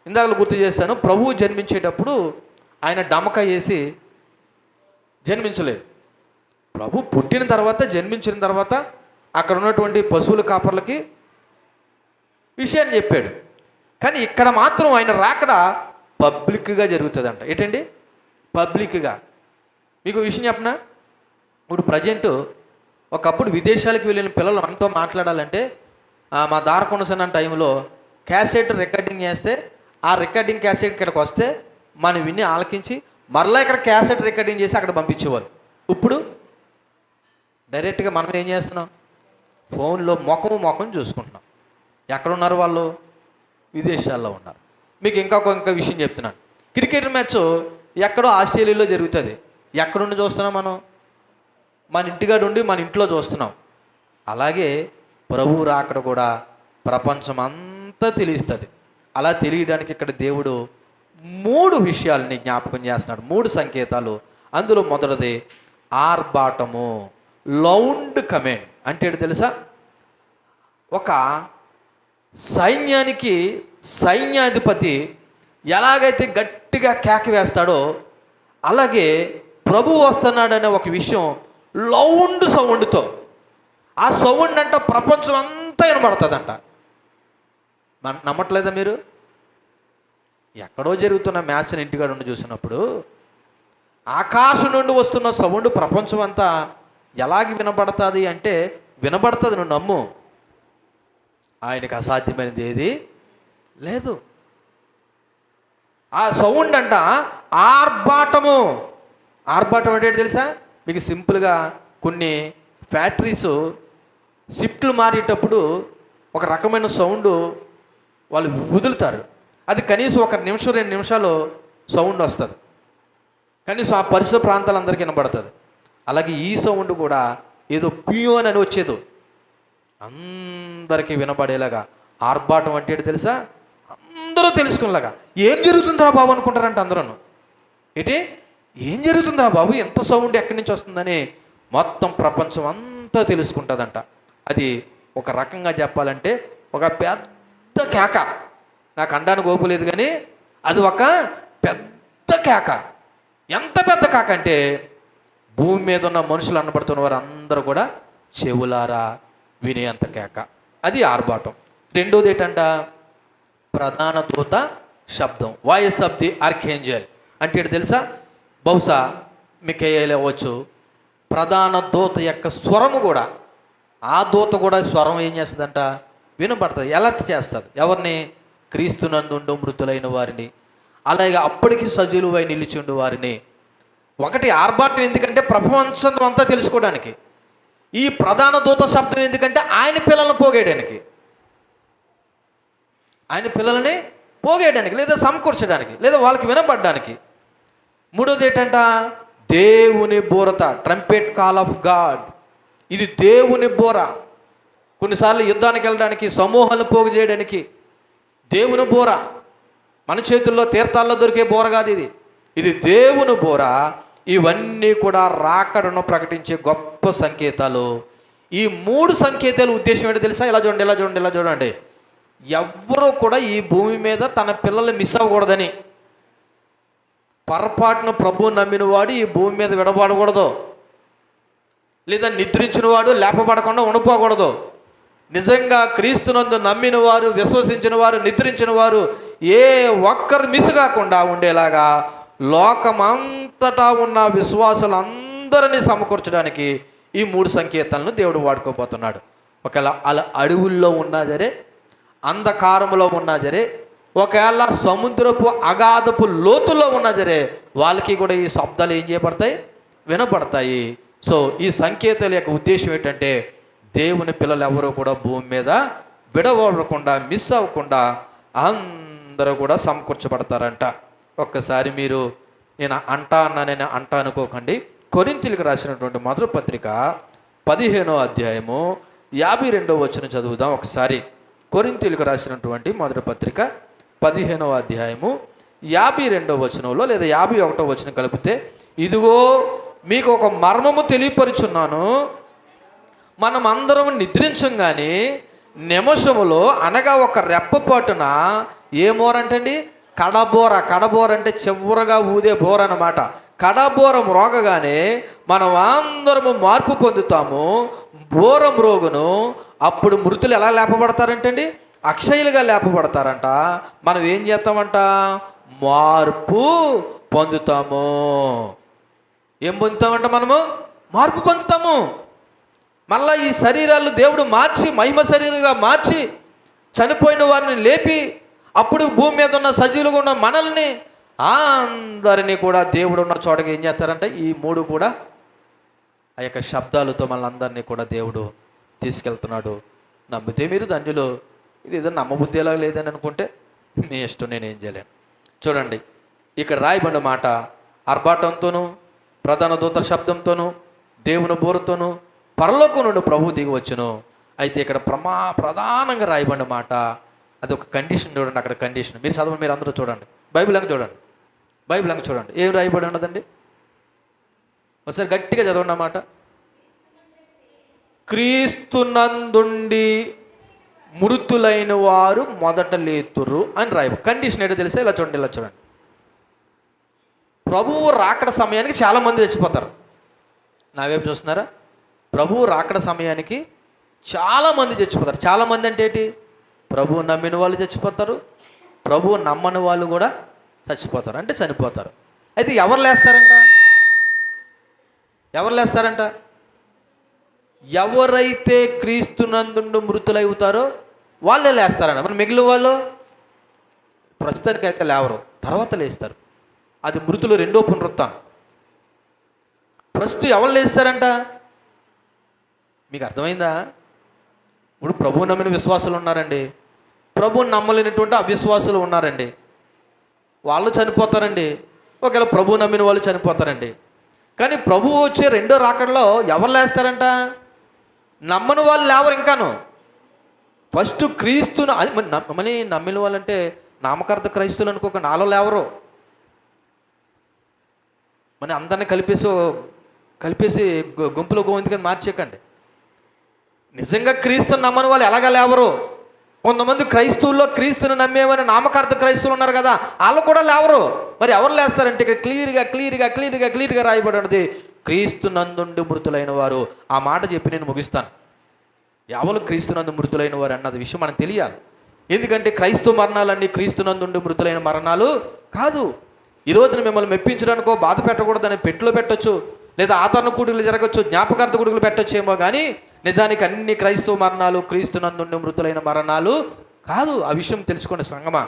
ఇందాక గుర్తు చేశాను. ప్రభువు జన్మించేటప్పుడు ఆయన డమక వేసి జన్మించలేదు. ప్రభు పుట్టిన తర్వాత, జన్మించిన తర్వాత అక్కడ ఉన్నటువంటి పశువుల కాపర్లకి విషయాన్ని చెప్పాడు. కానీ ఇక్కడ మాత్రం ఆయన రాకడ పబ్లిక్గా జరుగుతుందంట. ఏంటండి? పబ్లిక్గా. మీకు విషయం చెప్పనా? ఇప్పుడు ప్రజెంట్ ఒకప్పుడు విదేశాలకు వెళ్ళిన పిల్లలు మనతో మాట్లాడాలంటే మా దారకొండసన్న టైంలో క్యాసెట్ రికార్డింగ్ చేస్తే ఆ రికార్డింగ్ క్యాసెట్ ఇక్కడికి వస్తే మనం విని ఆలకించి మరలా ఇక్కడ క్యాసెట్ రికార్డింగ్ చేసి అక్కడ పంపించేవాళ్ళు. ఇప్పుడు డైరెక్ట్గా మనం ఏం చేస్తున్నాం? ఫోన్లో ముఖం చూసుకుంటున్నాం. ఎక్కడున్నారు వాళ్ళు? విదేశాల్లో ఉన్నారు. మీకు ఇంకొక విషయం చెప్తున్నాను. క్రికెట్ మ్యాచ్ ఎక్కడో ఆస్ట్రేలియాలో జరుగుతుంది. ఎక్కడుండి చూస్తున్నాం మనం? మన ఇంటికాడ ఉండి మన ఇంట్లో చూస్తున్నాం. అలాగే ప్రభువు రాకడ కూడా ప్రపంచం అంతా తెలుస్తుంది. అలా తెలియడానికి ఇక్కడ దేవుడు 3 విషయాలని జ్ఞాపకం చేస్తున్నాడు. 3 సంకేతాలు. అందులో మొదటిది ఆర్భాటము, లౌండ్ కమాండ్. అంటే ఏంటి తెలుసా? ఒక సైన్యానికి సైన్యాధిపతి ఎలాగైతే గట్టిగా కేక వేస్తాడో అలాగే ప్రభు వస్తున్నాడనే ఒక విషయం లౌండ్ సౌండ్తో. ఆ సౌండ్ అంట ప్రపంచం అంతా వినబడుతుందంట. నమ్మట్లేదా మీరు? ఎక్కడో జరుగుతున్న మ్యాచ్ని ఇంటికాడ ఉండి చూసినప్పుడు ఆకాశం నుండి వస్తున్న సౌండ్ ప్రపంచం అంతా ఎలాగ వినబడుతుంది అంటే వినబడుతుంది. నువ్వు నమ్ము. ఆయనకు అసాధ్యమైనది ఏది లేదు. ఆ సౌండ్ అంట ఆర్భాటము. ఆర్భాటం అంటే తెలుసా మీకు? సింపుల్గా కొన్ని ఫ్యాక్టరీస్ షిఫ్ట్లు మారేటప్పుడు ఒక రకమైన సౌండ్ వాళ్ళు వదులుతారు. అది కనీసం 1 నిమిషం 2 నిమిషాలు సౌండ్ వస్తుంది. కనీసం ఆ పరిసర ప్రాంతాలందరికీ వినబడుతుంది. అలాగే ఈ సౌండ్ కూడా ఏదో క్యూన్ అని వచ్చేదో అందరికీ వినపడేలాగా ఆర్భాటం అంటే ఏంటి తెలుసా? అందరూ తెలుసుకునేలాగా. ఏం జరుగుతుందిరా బాబు అనుకుంటారంట అందరూ. ఏంటి ఏం జరుగుతుందిరా బాబు, ఎంత సౌండ్ ఎక్కడి నుంచి వస్తుందని మొత్తం ప్రపంచం అంతా తెలుసుకుంటుందంట. అది ఒక రకంగా చెప్పాలంటే ఒక పెద్ద కేక. నాకు అనడానికి ఓపు లేదు కానీ అది ఒక పెద్ద కేక. ఎంత పెద్ద కేక అంటే భూమి మీద ఉన్న మనుషులు అనబడుతున్న వారు అందరూ కూడా చెవులారా వినేంత కేక. అది ఆర్భాటం. రెండోది ఏంటంట, ప్రధాన దూత శబ్దం, వాయిస్ ఆఫ్ ది ఆర్కేంజల్. అంటే ఏంటి తెలుసా? బహుశా మిఖాయేలు అవ్వచ్చు. ప్రధాన దూత యొక్క స్వరము కూడా, ఆ దూత కూడా స్వరం ఏం చేస్తుందంట, వినపడుతుంది, ఎలర్ట్ చేస్తుంది. ఎవరిని? క్రీస్తునందుండు మృతులైన వారిని, అలాగే అప్పటికి సజీవులై నిలిచిండు వారిని. ఒకటి ఆర్భాటం ఎందుకంటే ప్రపంచం అంతా తెలుసుకోవడానికి. ఈ ప్రధాన దూత శబ్దం ఎందుకంటే ఆయన పిల్లలను పోగేయడానికి, ఆయన పిల్లలని పోగేయడానికి, లేదా సమకూర్చడానికి, లేదా వాళ్ళకి వినపడడానికి. మూడోది ఏంటంట, దేవుని బోరత, ట్రంపెట్ కాల్ ఆఫ్ గాడ్. ఇది దేవుని బోర. కొన్నిసార్లు యుద్ధానికి వెళ్ళడానికి, సమూహాలను పోగు చేయడానికి దేవుని బోర. మన చేతుల్లో తీర్థాల్లో దొరికే బోర కాదు ఇది. ఇది దేవుని బోర. ఇవన్నీ కూడా రాకడను ప్రకటించే గొప్ప సంకేతాలు. ఈ మూడు సంకేతాల ఉద్దేశం ఏంటో తెలుసా? ఇలా చూడండి, ఇలా చూడండి, ఇలా చూడండి. ఎవ్వరూ కూడా ఈ భూమి మీద తన పిల్లలు మిస్ అవ్వకూడదని. పొరపాటును ప్రభువు నమ్మిన వాడు ఈ భూమి మీద విడబడకూడదు, లేదా నిద్రించిన వాడు లేపబడకుండా ఉండిపోకూడదు. నిజంగా క్రీస్తునందు నమ్మిన వారు, విశ్వసించిన వారు, నిద్రించిన వారు ఏ ఒక్కరు మిస్ కాకుండా ఉండేలాగా లోకమంతటా ఉన్న విశ్వాసులందరినీ సమకూర్చడానికి ఈ మూడు సంకేతాలను దేవుడు వాడుకోబోతున్నాడు. ఒకవేళ అలా అడవుల్లో ఉన్నా సరే, అంధకారములో ఉన్నా సరే, ఒకవేళ సముద్రపు అగాధపు లోతుల్లో ఉన్నా సరే, వాళ్ళకి కూడా ఈ శబ్దాలు ఏం చేయబడతాయి? వినపడతాయి. సో ఈ సంకేతాల యొక్క ఉద్దేశం ఏంటంటే దేవుని పిల్లలు ఎవరూ కూడా భూమి మీద విడవకుండా, మిస్ అవ్వకుండా అందరూ కూడా సమకూర్చబడతారంట. ఒక్కసారి మీరు నేను అంటా అనుకోకండి. కొరింథీయులకు రాసినటువంటి మొదటి పత్రిక 15వ అధ్యాయము 52వ వచనం చదువుదాం ఒకసారి. కొరింథీయులకు రాసినటువంటి మొదటి పత్రిక 15వ అధ్యాయము 52వ వచనంలో లేదా 51వ వచనం కలిపితే, ఇదిగో మీకు ఒక మర్మము తెలియపరుచున్నాను, మనం అందరం నిద్రించంగానే నిమిషములో, అనగా ఒక రెప్పపాటున, ఏ మోర అంటండి? కడబోర. కడబోర అంటే చివరగా ఊదే బోర అన్నమాట. కడబోరం రోగగానే మనం అందరము మార్పు పొందుతాము, బోరం రోగును. అప్పుడు మృతులు ఎలా లేపబడతారంటండి? అక్షయులుగా లేపబడతారంట. మనం ఏం చేస్తామంట? మార్పు పొందుతాము. ఏం పొందుతామంట? మనము మార్పు పొందుతాము. మళ్ళా ఈ శరీరాలు దేవుడు మార్చి, మహిమ శరీరంగా మార్చి, చనిపోయిన వారిని లేపి, అప్పుడు భూమి మీద ఉన్న సజీవులుగా ఉన్న మనల్ని అందరినీ కూడా దేవుడు ఉన్న చోటకి ఏం చేస్తారంటే ఈ మూడు కూడా ఆ యొక్క శబ్దాలతో మనల్ని అందరినీ కూడా దేవుడు తీసుకెళ్తున్నాడు. నమ్మితే మీరు ధన్యులు. ఇది ఏదో నమ్మబుద్ధి ఎలా లేదని అనుకుంటే మీ ఇష్టం, నేనేం చేయలేను. చూడండి, ఇక్కడ రాయబడిన మాట ఆర్భాటంతోనూ, ప్రధాన దూత శబ్దంతోనూ, దేవుని బోరుతోనూ పరలోకం నుండి ప్రభు దిగి వచ్చును. అయితే ఇక్కడ ప్రధానంగా రాయబడిన మాట, అది ఒక కండిషన్. చూడండి, అక్కడ కండిషన్ మీరు చదవండి, మీరు అందరూ చూడండి, బైబిల్ అంక చూడండి, బైబిల్ అంక చూడండి. ఏం రాయబడి ఉన్నదండి? ఒకసారి గట్టిగా చదవండి అన్నమాట. క్రీస్తునందుండి మృతులైన వారు మొదట లేతురు అని రాయ. కండిషన్ ఏంటో తెలిసే, ఇలా చూడండి, ఇలా చూడండి. ప్రభువు రాకడ సమయానికి చాలామంది చచ్చిపోతారు. నా వైపు చూస్తున్నారా? ప్రభువు రాకడ సమయానికి చాలామంది చచ్చిపోతారు. చాలామంది అంటే ఏంటి? ప్రభువు నమ్మిన వాళ్ళు చచ్చిపోతారు, ప్రభువు నమ్మని వాళ్ళు కూడా చచ్చిపోతారు, అంటే చనిపోతారు. అయితే ఎవరు లేస్తారంట? ఎవరు లేస్తారంట? ఎవరైతే క్రీస్తునందు మృతులవుతారో వాళ్ళే లేస్తారంట. మరి మిగిలిన వాళ్ళు ప్రస్తుతానికి అయితే లేవరు, తర్వాత లేస్తారు. అది మృతులు రెండో పునరుత్థానం. ప్రస్తుతం ఎవరు లేస్తారంట? మీకు అర్థమైందా? ఇప్పుడు ప్రభువు నమ్మిన విశ్వాసులు ఉన్నారండి, ప్రభువు నమ్మలేనటువంటి అవిశ్వాసులు ఉన్నారండి. వాళ్ళు చనిపోతారండి. ఒకవేళ ప్రభువు నమ్మిన వాళ్ళు చనిపోతారండి. కానీ ప్రభువు వచ్చే రెండో రాకడలో ఎవరు లేస్తారంట? నమ్మని వాళ్ళు లేవరు. ఇంకాను ఫస్ట్ క్రీస్తును, అది మళ్ళీ నమ్మిన వాళ్ళంటే నామకార్థ క్రైస్తువులు అనుకోకండి, నాలో లేవరు. మరి అందరిని కలిపేసి గుంపులో గోవిందుకని మార్చేయకండి. నిజంగా క్రీస్తుని నమ్మని వాళ్ళు ఎలాగా లేవరు? కొంతమంది క్రైస్తవుల్లో క్రీస్తుని నమ్మేమని నామకార్థ క్రైస్తవులు ఉన్నారు కదా, వాళ్ళు కూడా లేవరు. మరి ఎవరు లేస్తారంటే ఇక్కడ క్లియర్గా రాయబడి ఉన్నది, క్రీస్తునందుండి మృతులైన వారు. ఆ మాట చెప్పి నేను ముగిస్తాను. ఎవరు క్రీస్తునందు మృతులైన వారు అన్నది విషయం మనకు తెలియాలి. ఎందుకంటే క్రైస్తవ మరణాలన్నీ క్రీస్తునందుండి మృతులైన మరణాలు కాదు. ఈ రోజున మిమ్మల్ని మెప్పించడానికో బాధ పెట్టకూడదని పెట్టిలో పెట్టొచ్చు, లేదా ఆదరణ కూడుకులు జరగచ్చు, జ్ఞాపకార్థ కూడుకులు పెట్టొచ్చేమో, కానీ నిజానికి అన్ని క్రైస్తవ మరణాలు క్రీస్తునందుండి మృతులైన మరణాలు కాదు. ఆ విషయం తెలుసుకోండి సంగమా.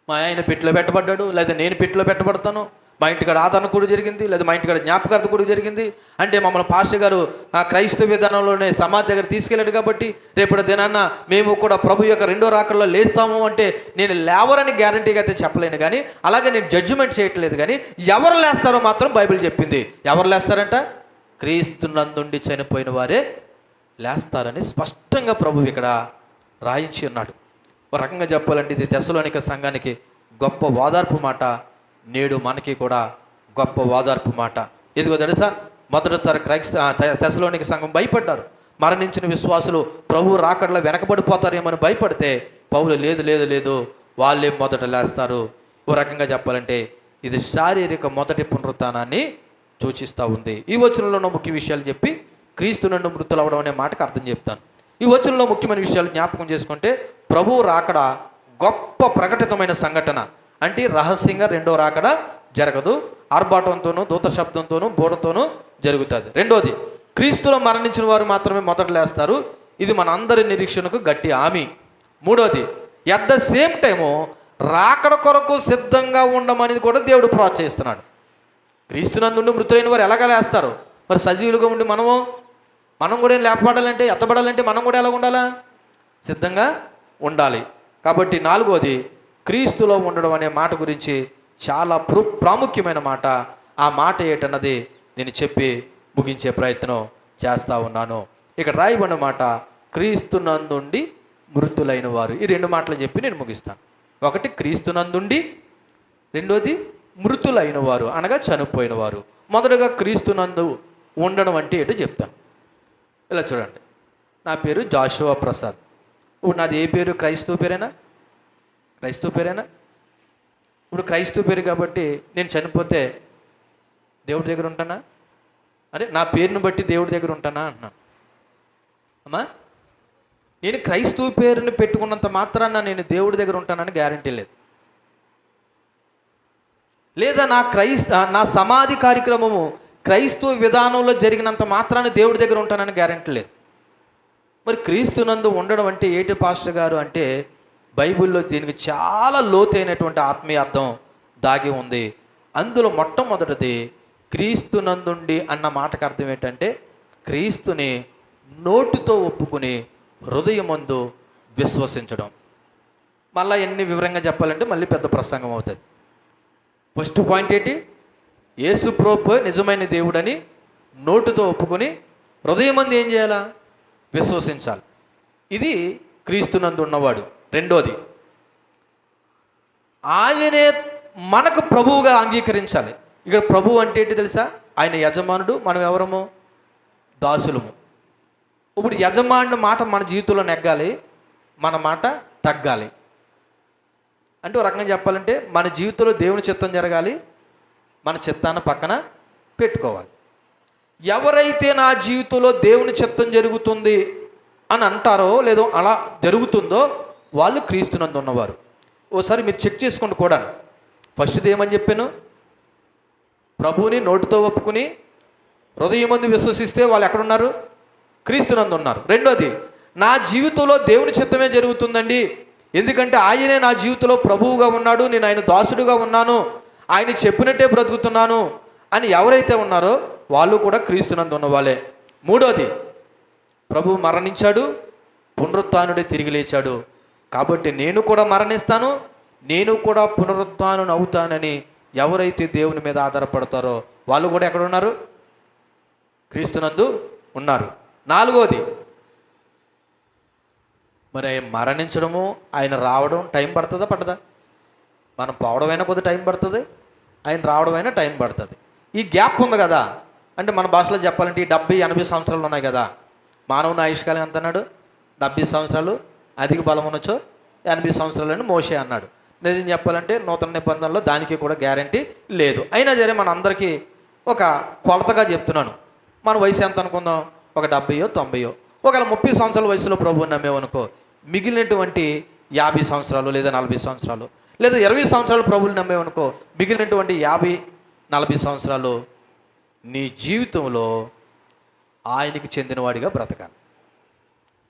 మా ఆయన పెట్టిలో పెట్టబడ్డాడు, లేదా నేను పెట్టిలో పెట్టబడతాను, మా ఇంటికాడ ఆదరణ కూడి జరిగింది, లేదా మా ఇంటికాడ జ్ఞాపకార్థ కూడి జరిగింది అంటే మమ్మల్ని పాస్టర్ గారు ఆ క్రైస్తవ విధానంలోనే సమాధి దగ్గర తీసుకెళ్ళాడు కాబట్టి రేపటి దినాన్న మేము కూడా ప్రభు యొక్క రెండో రాకల్లో లేస్తాము అంటే నేను లేవరని గ్యారంటీగా అయితే చెప్పలేను, కానీ అలాగే నేను జడ్జిమెంట్ చేయట్లేదు. కానీ ఎవరు లేస్తారో మాత్రం బైబిల్ చెప్పింది. ఎవరు లేస్తారంట? క్రీస్తునందుండి చనిపోయిన వారే లేస్తారని స్పష్టంగా ప్రభు ఇక్కడ రాయించి ఉన్నాడు. ఒక రకంగా చెప్పాలంటే ఇది తెస్సలోనిక సంఘానికి గొప్ప ఓదార్పు మాట, నేడు మనకి కూడా గొప్ప ఓదార్పు మాట. ఇదిగో తెలుసా, మొదటిసారి తెస్సలోనిక సంఘం భయపడ్డారు. మరణించిన విశ్వాసులు ప్రభు రాకడలో వెనకబడిపోతారేమని భయపడితే పౌలు లేదు వాళ్ళే మొదట లేస్తారు. ఓ రకంగా చెప్పాలంటే ఇది శారీరక మొదటి పునరుత్థానాన్ని సూచిస్తూ ఉంది. ఈ వచనంలో ఉన్న ముఖ్య విషయాలు చెప్పి క్రీస్తు నుండి మృతులు అవడం అనే మాటకు అర్థం చెప్తాను. ఈ వచనంలో ముఖ్యమైన విషయాలు జ్ఞాపకం చేసుకుంటే ప్రభువు రాకడ గొప్ప ప్రకటితమైన సంఘటన. అంటే రహస్యంగా రెండో రాకడ జరగదు, ఆర్భాటంతోనూ దూత శబ్దంతోనూ బోడతోనూ జరుగుతుంది. రెండోది, క్రీస్తులో మరణించిన వారు మాత్రమే మొదట లేస్తారు. ఇది మన అందరి నిరీక్షణకు గట్టి హామీ. మూడోది, ఎట్ ద సేమ్ టైము రాకడ కొరకు సిద్ధంగా ఉండమనేది కూడా దేవుడు ప్రోత్సహిస్తున్నాడు. క్రీస్తునందుండి మృతులైన వారు ఎలాగ లేస్తారు? మరి సజీవులుగా ఉండి మనం కూడా లేపబడాలంటే ఎత్తబడాలంటే మనం కూడా ఎలా ఉండాలా? సిద్ధంగా ఉండాలి. కాబట్టి నాలుగోది, క్రీస్తులో ఉండడం అనే మాట గురించి చాలా ప్రాముఖ్యమైన మాట. ఆ మాట ఏంటన్నది నేను చెప్పి ముగించే ప్రయత్నం చేస్తూ ఉన్నాను. ఇక్కడ రాయబడిన మాట క్రీస్తునందుండి మృతులైన వారు. ఈ రెండు మాటలు చెప్పి నేను ముగిస్తాను. ఒకటి క్రీస్తునందుండి, రెండోది మృతులైన వారు అనగా చనిపోయిన వారు. మొదటగా క్రీస్తునందు ఉండడం అంటే ఏంటో చెప్తాను. ఇలా చూడండి, నా పేరు జాషువా ప్రసాద్. ఇప్పుడు నాది ఏ పేరు? క్రైస్తవ పేరేనా? ఇప్పుడు క్రైస్తవ పేరు కాబట్టి నేను చనిపోతే దేవుడి దగ్గర ఉంటానా? అంటే నా పేరుని బట్టి దేవుడి దగ్గర ఉంటానా అంటున్నాను. అమ్మా, నేను క్రైస్తవ పేరుని పెట్టుకున్నంత మాత్రాన నేను దేవుడి దగ్గర ఉంటానని గ్యారంటీ లేదు. లేదా నా సమాధి కార్యక్రమము క్రైస్తవ విధానంలో జరిగినంత మాత్రాన దేవుడి దగ్గర ఉంటానని గ్యారెంటీ లేదు. మరి క్రీస్తునందు ఉండడం అంటే ఏంటి పాస్టర్ గారు అంటే బైబిల్లో దీనికి చాలా లోతైనటువంటి ఆత్మీయ అర్థం దాగి ఉంది. అందులో మొట్టమొదటిది క్రీస్తునందుండి అన్న మాటకు అర్థం ఏంటంటే క్రీస్తుని నోటితో ఒప్పుకుని హృదయమందు విశ్వసించడం. మళ్ళీ ఎన్ని వివరంగా చెప్పాలంటే మళ్ళీ పెద్ద ప్రసంగం అవుతుంది. ఫస్ట్ పాయింట్ ఏంటి? యేసు ప్రభువే నిజమైన దేవుడని నోటితో ఒప్పుకొని హృదయమందు ఏం చేయాలా? విశ్వసించాలి. ఇది క్రీస్తునందు ఉన్నవాడు. రెండోది, ఆయనే మనకు ప్రభువుగా అంగీకరించాలి. ఇక్కడ ప్రభువు అంటే ఏంటి తెలుసా? ఆయన యజమానుడు, మనం ఎవరము? దాసులము. ఇప్పుడు యజమానుడి మాట మన జీవితంలో నెగ్గాలి, మన మాట తగ్గాలి. అంటే ఒక రకంగా చెప్పాలంటే మన జీవితంలో దేవుని చిత్తం జరగాలి, మన చిత్తాన్ని పక్కన పెట్టుకోవాలి. ఎవరైతే నా జీవితంలో దేవుని చిత్తం జరుగుతుంది అని అంటారో లేదో అలా జరుగుతుందో వాళ్ళు క్రీస్తునందు ఉన్నవారు. ఓసారి మీరు చెక్ చేసుకోండి కూడా. ఫస్ట్ది ఏమని చెప్పాను? ప్రభువుని నోటితో ఒప్పుకుని హృదయమందు విశ్వసిస్తే వాళ్ళు ఎక్కడున్నారు? క్రీస్తునందు ఉన్నారు. రెండోది, నా జీవితంలో దేవుని చిత్తమే జరుగుతుందండి, ఎందుకంటే ఆయనే నా జీవితంలో ప్రభువుగా ఉన్నాడు, నేను ఆయన దాసుడుగా ఉన్నాను, ఆయన చెప్పినట్టే బ్రతుకుతున్నాను అని ఎవరైతే ఉన్నారో వాళ్ళు కూడా క్రీస్తునందు ఉన్న వాళ్ళే. మూడోది, ప్రభువు మరణించాడు, పునరుత్థానుడే తిరిగి లేచాడు, కాబట్టి నేను కూడా మరణిస్తాను, నేను కూడా పునరుత్థానం అవుతానని ఎవరైతే దేవుని మీద ఆధారపడతారో వాళ్ళు కూడా ఎక్కడ ఉన్నారు? క్రీస్తునందు ఉన్నారు. నాలుగోది, మరి ఆయన మరణించడము ఆయన రావడం టైం పడుతుందా పడదా? మనం పోవడమైనా కొద్ది టైం పడుతుంది, ఆయన రావడమైనా టైం పడుతుంది. ఈ గ్యాప్ ఉంది కదా, అంటే మన భాషలో చెప్పాలంటే ఈ 70-80 సంవత్సరాలు ఉన్నాయి కదా. మానవుని ఆయుష్కాలం ఎంత అన్నాడు? 70 సంవత్సరాలు అధిక బలం ఉండొచ్చు, 80 సంవత్సరాలని మోషే అన్నాడు. నిజం చెప్పాలంటే నూతన నిబంధనలో దానికి కూడా గ్యారంటీ లేదు. అయినా సరే మన అందరికీ ఒక కొలతగా చెప్తున్నాను. మన వయసు ఎంత అనుకుందాం, ఒక 70 90. ఒకవేళ 30 సంవత్సరాల వయసులో ప్రభువుని నమ్మేవనుకో, మిగిలినటువంటి 50 సంవత్సరాలు లేదా 40 సంవత్సరాలు, లేదా 20 సంవత్సరాలు ప్రభువుని నమ్మేవనుకో, మిగిలినటువంటి 50 40 సంవత్సరాలు నీ జీవితంలో ఆయనకి చెందినవాడిగా బ్రతకాలి.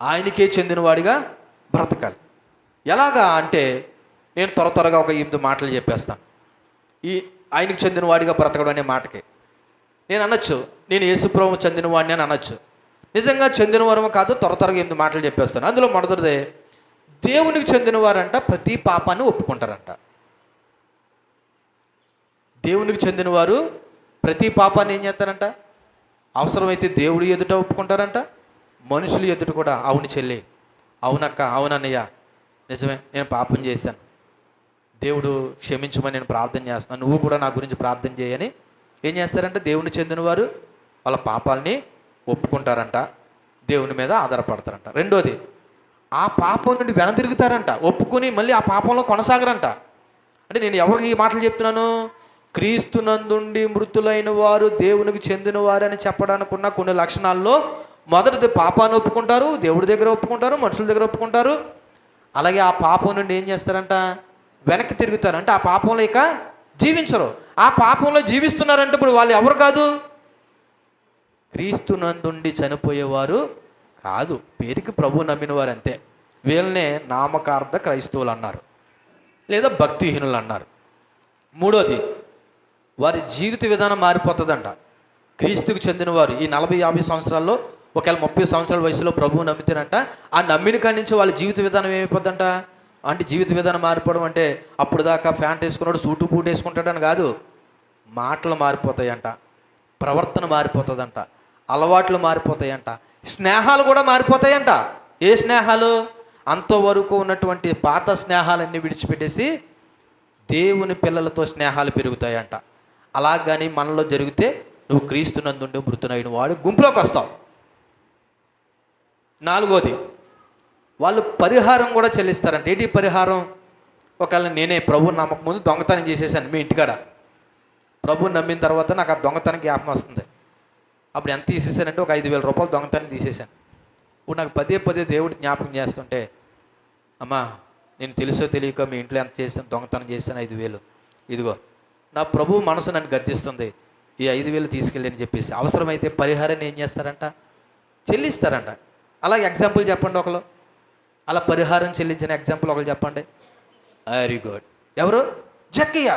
ఆయనకే చెందినవాడిగా బ్రతకాలి. ఎలాగా అంటే నేను త్వరగా ఒక 8 మాటలు చెప్పేస్తాను. ఈ ఆయనకి చెందినవాడిగా బ్రతకడం అనే మాటకి నేను అనొచ్చు, నేను యేసుప్రభువు చెందినవాడిని అని అనొచ్చు. నిజంగా చెందినవారము కాదు, త్వరగా 8 మాటలు చెప్పేస్తాను. అందులో మొదటిదే, దేవునికి చెందినవారంట ప్రతి పాపాన్ని ఒప్పుకుంటారంట. దేవునికి చెందినవారు ప్రతి పాపాన్ని ఏం చేస్తారంట? అవసరమైతే దేవుడి ఎదుట ఒప్పుకుంటారంట, మనుషులు ఎదుట కూడా. అవును చెల్లి, అవునక్క, అవునన్నయ్య, నిజమే నేను పాపం చేశాను, దేవుడు క్షమించమని నేను ప్రార్థన చేస్తున్నాను, నువ్వు కూడా నా గురించి ప్రార్థన చేయని ఏం చేస్తారంటే దేవుని చెందినవారు వాళ్ళ పాపాలని ఒప్పుకుంటారంట, దేవుని మీద ఆధారపడతారంట. రెండోది, ఆ పాపం నుండి వెనతిరుగుతారంట, ఒప్పుకొని మళ్ళీ ఆ పాపంలో కొనసాగరంట. అంటే నేను ఎవరికి ఈ మాటలు చెప్తున్నాను? క్రీస్తునందుండి మృతులైన వారు దేవునికి చెందిన వారు అని చెప్పడానికి ఉన్న కొన్ని లక్షణాల్లో మొదటిది, పాపాన్ని ఒప్పుకుంటారు, దేవుడి దగ్గర ఒప్పుకుంటారు, మనుషుల దగ్గర ఒప్పుకుంటారు. అలాగే ఆ పాపం నుండి ఏం చేస్తారంట? వెనక్కి తిరుగుతారు. అంటే ఆ పాపంలో ఇక జీవించరు. ఆ పాపంలో జీవిస్తున్నారంటే ఇప్పుడు వాళ్ళు ఎవరు కాదు? క్రీస్తునందుండి చనిపోయేవారు కాదు, పేరుకి ప్రభు నమ్మిన వారు అంతే. వీళ్ళనే నామకార్థ క్రైస్తవులు అన్నారు, లేదా భక్తిహీనులు అన్నారు. మూడోది, వారి జీవిత విధానం మారిపోతుందంట. క్రీస్తుకు చెందినవారు ఈ 40-50 సంవత్సరాల్లో, ఒకవేళ 30 సంవత్సరాల వయసులో ప్రభువు నమ్మితేనంట, ఆ నమ్మిన కాడి నుంచి వాళ్ళ జీవిత విధానం ఏమైపోద్దంట? అంటే జీవిత విధానం మారిపోవడం అంటే అప్పుడు దాకా ప్యాంట్ వేసుకున్నాడు సూటు బూట్ వేసుకుంటాడని కాదు. మాటలు మారిపోతాయంట, ప్రవర్తన మారిపోతుందంట, అలవాట్లు మారిపోతాయంట, స్నేహాలు కూడా మారిపోతాయంట. ఏ స్నేహాలు? అంతవరకు ఉన్నటువంటి పాత స్నేహాలన్నీ విడిచిపెట్టేసి దేవుని పిల్లలతో స్నేహాలు పెరుగుతాయంట. అలాగని మనలో జరిగితే నువ్వు క్రీస్తునందుండి మృతునైన వాడు గుంపులోకి వస్తావు. నాలుగోది, వాళ్ళు పరిహారం కూడా చెల్లిస్తారంట. ఏంటి పరిహారం? ఒకవేళ నేనే ప్రభువుని నమ్మక ముందు దొంగతనం చేసేసాను మీ ఇంటికాడ, ప్రభువుని నమ్మిన తర్వాత నాకు ఆ దొంగతనం జ్ఞాపకం వస్తుంది. అప్పుడు ఎంత తీసేసానంటే ఒక 5,000 రూపాయలు దొంగతనం తీసేశాను. ఇప్పుడు నాకు పదే దేవుడి జ్ఞాపకం చేస్తుంటే, అమ్మా నేను తెలుసో తెలియక మీ ఇంట్లో ఎంత చేశాను, దొంగతనం చేశాను 5,000, ఇదిగో నా ప్రభు మనసు నన్ను గద్దిస్తుంది, ఈ 5,000 తీసుకెళ్ళి అని చెప్పేసి అవసరమైతే పరిహారాన్ని ఏం చేస్తారంట? చెల్లిస్తారంట. అలా ఎగ్జాంపుల్ చెప్పండి ఒకరు, అలా పరిహారం చెల్లించిన ఎగ్జాంపుల్ ఒకరు చెప్పండి. Very good. ఎవరు? జక్కయ్య.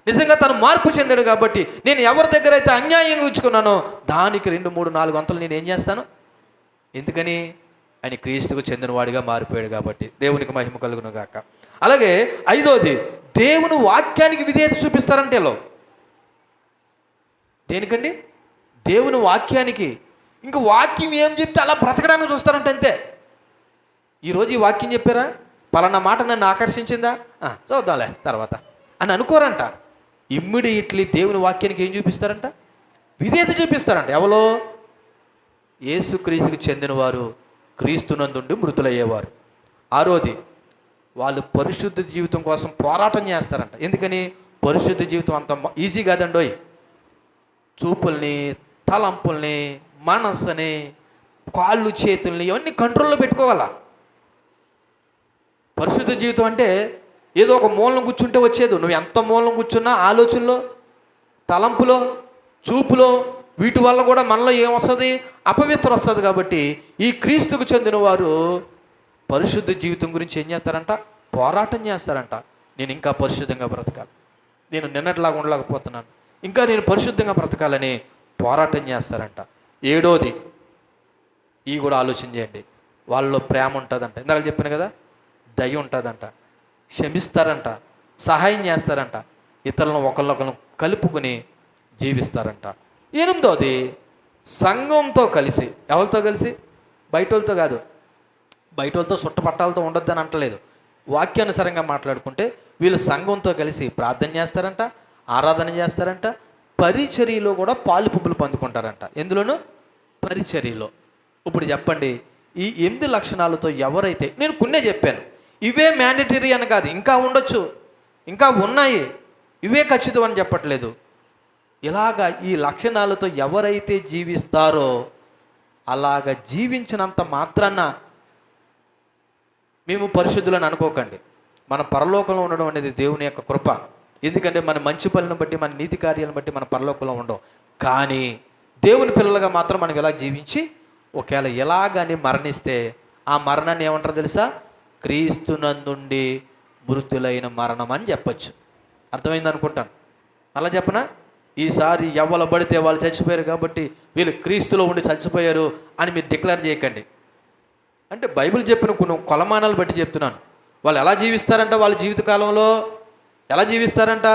నిజంగా తను మార్పు చెందాడు కాబట్టి నేను ఎవరి దగ్గర అయితే అన్యాయంగా ఉంచుకున్నానో దానికి 2, 3, 4 వంతులు నేను ఏం చేస్తాను? ఎందుకని? ఆయన క్రీస్తుకు చెందినవాడిగా మారిపోయాడు కాబట్టి. దేవునికి మహిమ కలుగును గాక. అలాగే ఐదోది, దేవుని వాక్యానికి విధేయత చూపిస్తారంటే వీళ్ళు. దేనికండి? దేవుని వాక్యానికి. ఇంక వాక్యం ఏం చెప్తే అలా బ్రతకడానికి చూస్తారంటే అంతే. ఈరోజు ఈ వాక్యం చెప్పారా, పలానా మాట నన్ను ఆకర్షించిందా, చూద్దాంలే తర్వాత అని అనుకోరంట. ఇమ్మీడియట్లీ దేవుని వాక్యానికి ఏం చూపిస్తారంట? విధేయత చూపిస్తారంట. ఎవరో? యేసుక్రీస్తుకు చెందినవారు, క్రీస్తునందుండి మృతులయ్యేవారు. ఆరోది, వాళ్ళు పరిశుద్ధ జీవితం కోసం పోరాటం చేస్తారంట. ఎందుకని? పరిశుద్ధ జీవితం అంత ఈజీ కాదండోయ్. చూపుల్ని, తలంపుల్ని, మనస్సుని, కాళ్ళు చేతుల్ని ఇవన్నీ కంట్రోల్లో పెట్టుకోవాలా. పరిశుద్ధ జీవితం అంటే ఏదో ఒక మూలం కూర్చుంటే వచ్చేది. నువ్వు ఎంత మూలం కూర్చున్నా ఆలోచనలో, తలంపులో, చూపులో, వీటి వల్ల కూడా మనలో ఏమొస్తుంది? అపవిత్ర వస్తుంది. కాబట్టి ఈ క్రీస్తుకు చెందిన వారు పరిశుద్ధ జీవితం గురించి ఏం చేస్తారంట? పోరాటం చేస్తారంట. నేను ఇంకా పరిశుద్ధంగా బ్రతకాలి, నేను నిన్నట్లాగా ఉండలేకపోతున్నాను, ఇంకా నేను పరిశుద్ధంగా బ్రతకాలని పోరాటం చేస్తారంట. ఏడోది, ఇవి కూడా ఆలోచన చేయండి. వాళ్ళలో ప్రేమ ఉంటుందంట. ఇందాక చెప్పాను కదా, దయ ఉంటుందంట, క్షమిస్తారంట, సహాయం చేస్తారంట, ఇతరులను ఒకళ్ళొకళ్ళు కలుపుకొని జీవిస్తారంట. ఎనిమిదోది, సంఘంతో కలిసి. ఎవరితో కలిసి? బయట వాళ్ళతో కాదు. బయట వాళ్ళతో చుట్టపట్టాలతో ఉండొద్దని అంటలేదు. వాక్యానుసారంగా మాట్లాడుకుంటే వీళ్ళు సంఘంతో కలిసి ప్రార్థన చేస్తారంట, ఆరాధన చేస్తారంట, పరిచర్యలో కూడా పాలు పువ్వులు పొందుకుంటారంట. ఎందులోనూ? పరిచర్యలో. ఇప్పుడు చెప్పండి, ఈ 8 లక్షణాలతో ఎవరైతే, నేను కొన్నే చెప్పాను, ఇవే మ్యాండేటరీ అని కాదు, ఇంకా ఉండొచ్చు, ఇంకా ఉన్నాయి, ఇవే ఖచ్చితం అని చెప్పట్లేదు. ఇలాగా ఈ లక్షణాలతో ఎవరైతే జీవిస్తారో అలాగ జీవించినంత మాత్రాన మేము పరిశుద్ధులని అనుకోకండి. మన పరలోకంలో ఉండడం అనేది దేవుని యొక్క కృప. ఎందుకంటే మన మంచి పనులను బట్టి, మన నీతి కార్యాలను బట్టి మన పరలోకంలో ఉండవు. కానీ దేవుని పిల్లలుగా మాత్రం మనం ఇలా జీవించి ఒకవేళ ఎలాగని మరణిస్తే ఆ మరణాన్ని ఏమంటారు తెలుసా? క్రీస్తునందుండి మృతులైన మరణం అని చెప్పచ్చు. అర్థమైంది అనుకుంటాను. అలా చెప్పనా? ఈసారి ఎవరు పడితే వాళ్ళు చచ్చిపోయారు కాబట్టి వీళ్ళు క్రీస్తులో ఉండి చచ్చిపోయారు అని మీరు డిక్లేర్ చేయకండి. అంటే బైబిల్ చెప్పిన కొన్ని కొలమానాలు బట్టి చెప్తున్నాను. వాళ్ళు ఎలా జీవిస్తారంట? వాళ్ళ జీవితకాలంలో ఎలా జీవిస్తారంట?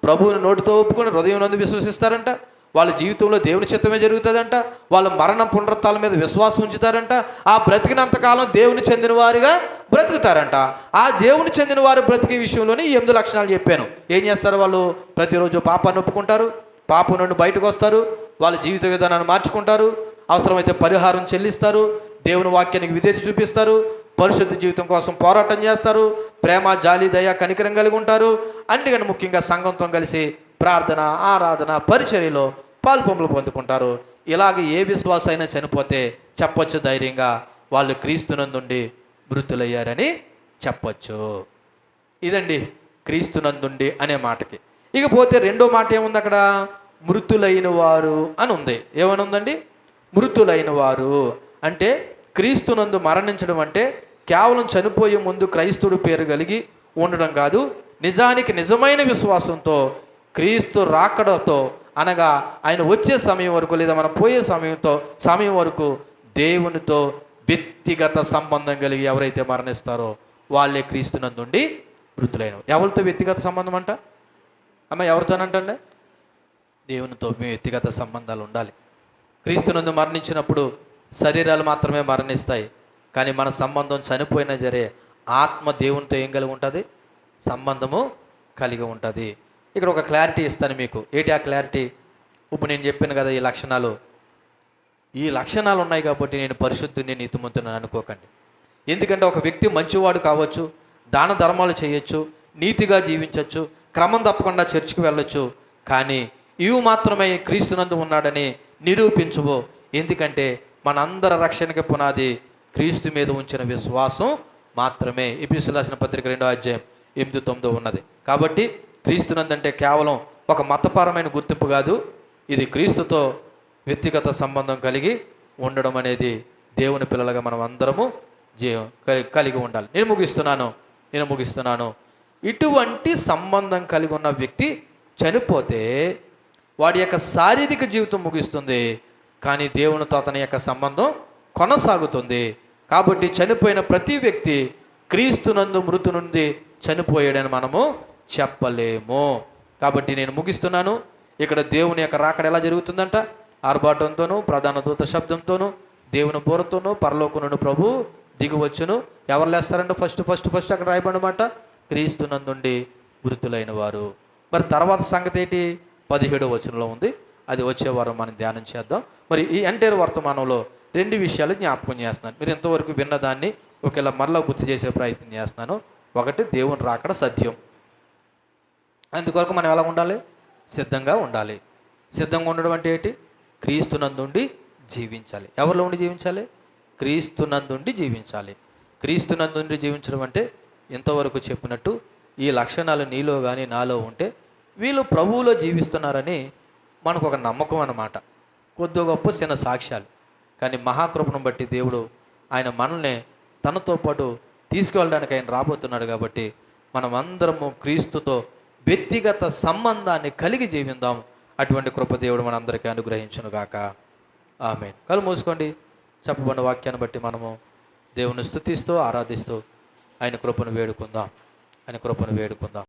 ప్రభువుని నోటితో ఒప్పుకొని హృదయం నందు విశ్వసిస్తారంట. వాళ్ళ జీవితంలో దేవుని చిత్తమే జరుగుతుందంట. వాళ్ళ మరణ పునరుత్థానాల మీద విశ్వాసం ఉంచుతారంట. ఆ బ్రతికినంతకాలం దేవుని చెందిన వారిగా బ్రతుకుతారంట. ఆ దేవుని చెందిన వారు బ్రతికే విషయంలోనే ఈ 8 లక్షణాలు చెప్పాను. ఏం చేస్తారు వాళ్ళు? ప్రతిరోజు పాపాన్ని ఒప్పుకుంటారు, పాపం నుండి బయటకు వస్తారు, వాళ్ళ జీవిత విధానాన్ని మార్చుకుంటారు, అవసరమైతే పరిహారం చెల్లిస్తారు, దేవుని వాక్యానికి విధేయత చూపిస్తారు, పరిశుద్ధ జీవితం కోసం పోరాటం చేస్తారు, ప్రేమ, జాలి, దయ, కనికరం కలిగి ఉంటారు. అన్నిటికన్నా ముఖ్యంగా సంఘంతో కలిసి ప్రార్థన, ఆరాధన, పరిచర్యలో పాల్పొంపులు పొందుకుంటారు. ఇలాగ ఏ విశ్వాస అయినా చనిపోతే చెప్పొచ్చు ధైర్యంగా, వాళ్ళు క్రీస్తునందుండి మృతులయ్యారని చెప్పొచ్చు. ఇదండి క్రీస్తునందుండి అనే మాటకి. ఇకపోతే రెండో మాట ఏముంది అక్కడ? మృతులైన వారు అని ఉంది. ఏమని ఉందండి? మృతులైన వారు అంటే క్రీస్తునందు మరణించడం అంటే కేవలం చనిపోయే ముందు క్రైస్తుడు పేరు కలిగి ఉండడం కాదు. నిజానికి నిజమైన విశ్వాసంతో క్రీస్తు రాకడతో, అనగా ఆయన వచ్చే సమయం వరకు లేదా మనం పోయే సమయం వరకు దేవునితో వ్యక్తిగత సంబంధం కలిగి ఎవరైతే మరణిస్తారో వాళ్ళే క్రీస్తునందుండి మృతులైన. ఎవరితో వ్యక్తిగత సంబంధం అంట? అమ్మ ఎవరితోనంటండి? దేవునితో మీ వ్యక్తిగత సంబంధాలు ఉండాలి. క్రీస్తునందు మరణించినప్పుడు శరీరాలు మాత్రమే మరణిస్తాయి, కానీ మన సంబంధం చనిపోయినా సరే ఆత్మ దేవునితో ఏం కలిగి ఉంటుంది? సంబంధము కలిగి ఉంటుంది. ఇక్కడ ఒక క్లారిటీ ఇస్తాను మీకు. ఏంటి ఆ క్లారిటీ? ఇప్పుడు నేను చెప్పాను కదా, ఈ లక్షణాలు ఉన్నాయి కాబట్టి నేను పరిశుద్ధుని, నీతిమంతుని అనుకోకండి. ఎందుకంటే ఒక వ్యక్తి మంచివాడు కావచ్చు, దాన ధర్మాలు చేయొచ్చు, నీతిగా జీవించవచ్చు, క్రమం తప్పకుండా చర్చికి వెళ్ళొచ్చు, కానీ ఇవి మాత్రమే క్రీస్తునందు ఉన్నాడని నిరూపించవు. ఎందుకంటే మనందరి రక్షణకి పునాది క్రీస్తు మీద ఉంచిన విశ్వాసం మాత్రమే. ఎఫెసీయులకు రాసిన పత్రిక 2వ అధ్యాయం 8-9 ఉన్నది. కాబట్టి క్రీస్తునందంటే కేవలం ఒక మతపరమైన గుర్తింపు కాదు, ఇది క్రీస్తుతో వ్యక్తిగత సంబంధం కలిగి ఉండడం అనేది దేవుని పిల్లలుగా మనం అందరము కలిగి ఉండాలి. నేను ముగిస్తున్నాను. ఇటువంటి సంబంధం కలిగి ఉన్న వ్యక్తి చనిపోతే వాడి యొక్క శారీరక జీవితం ముగిస్తుంది, కానీ దేవునితో అతని యొక్క సంబంధం కొనసాగుతుంది. కాబట్టి చనిపోయిన ప్రతి వ్యక్తి క్రీస్తునందు మృతు నుండి చనిపోయాడని మనము చెప్పలేము. కాబట్టి నేను ముగిస్తున్నాను. ఇక్కడ దేవుని యొక్క రాకడ ఎలా జరుగుతుందంట? ఆర్భాటంతోనూ, ప్రధాన దూత శబ్దంతోనూ, దేవుని బోరతోనూ, పరలోకం నుండి ప్రభు దిగువచ్చును. ఎవరు లేస్తారంటే ఫస్ట్ అక్కడ రాయబడినమాట క్రీస్తునందుండి మృతులైన వారు. మరి తర్వాత సంగతి ఏంటి? 17వ వచనంలో ఉంది. అది వచ్చే వారం మనం ధ్యానం చేద్దాం. మరి ఈ ఎంటైర్ వర్తమానంలో 2 విషయాలు జ్ఞాపకం చేస్తున్నాను. మీరు ఎంతవరకు విన్నదాన్ని ఒకేలా మరలా గుర్తు చేసే ప్రయత్నం చేస్తున్నాను. ఒకటి, దేవుని రాకడ సత్యం. అందుకొరకు మనం ఎలా ఉండాలి? సిద్ధంగా ఉండాలి. సిద్ధంగా ఉండడం అంటే ఏంటి? క్రీస్తునందుండి జీవించాలి. ఎవరిలో ఉండి జీవించాలి? క్రీస్తునందుండి జీవించాలి. క్రీస్తునందుండి జీవించడం అంటే ఇంతవరకు చెప్పినట్టు ఈ లక్షణాలు నీలో కానీ నాలో ఉంటే వీళ్ళు ప్రభువులో జీవిస్తున్నారని మనకు ఒక నమ్మకం అన్నమాట. కొద్ది గొప్ప చిన్న సాక్ష్యాలు. కానీ మహాకృపను బట్టి దేవుడు ఆయన మనల్ని తనతో పాటు తీసుకువెళ్ళడానికి ఆయన రాబోతున్నాడు. కాబట్టి మనం అందరము క్రీస్తుతో వ్యక్తిగత సంబంధాన్ని కలిగి జీవిద్దాం. అటువంటి కృప దేవుడు మనందరికీ అనుగ్రహించును గాక. ఆమేన్. కళ్ళు మూసుకోండి. చెప్పబడిన వాక్యాన్ని బట్టి మనము దేవుని స్తుతిస్తూ ఆరాధిస్తూ ఆయన కృపను వేడుకుందాం.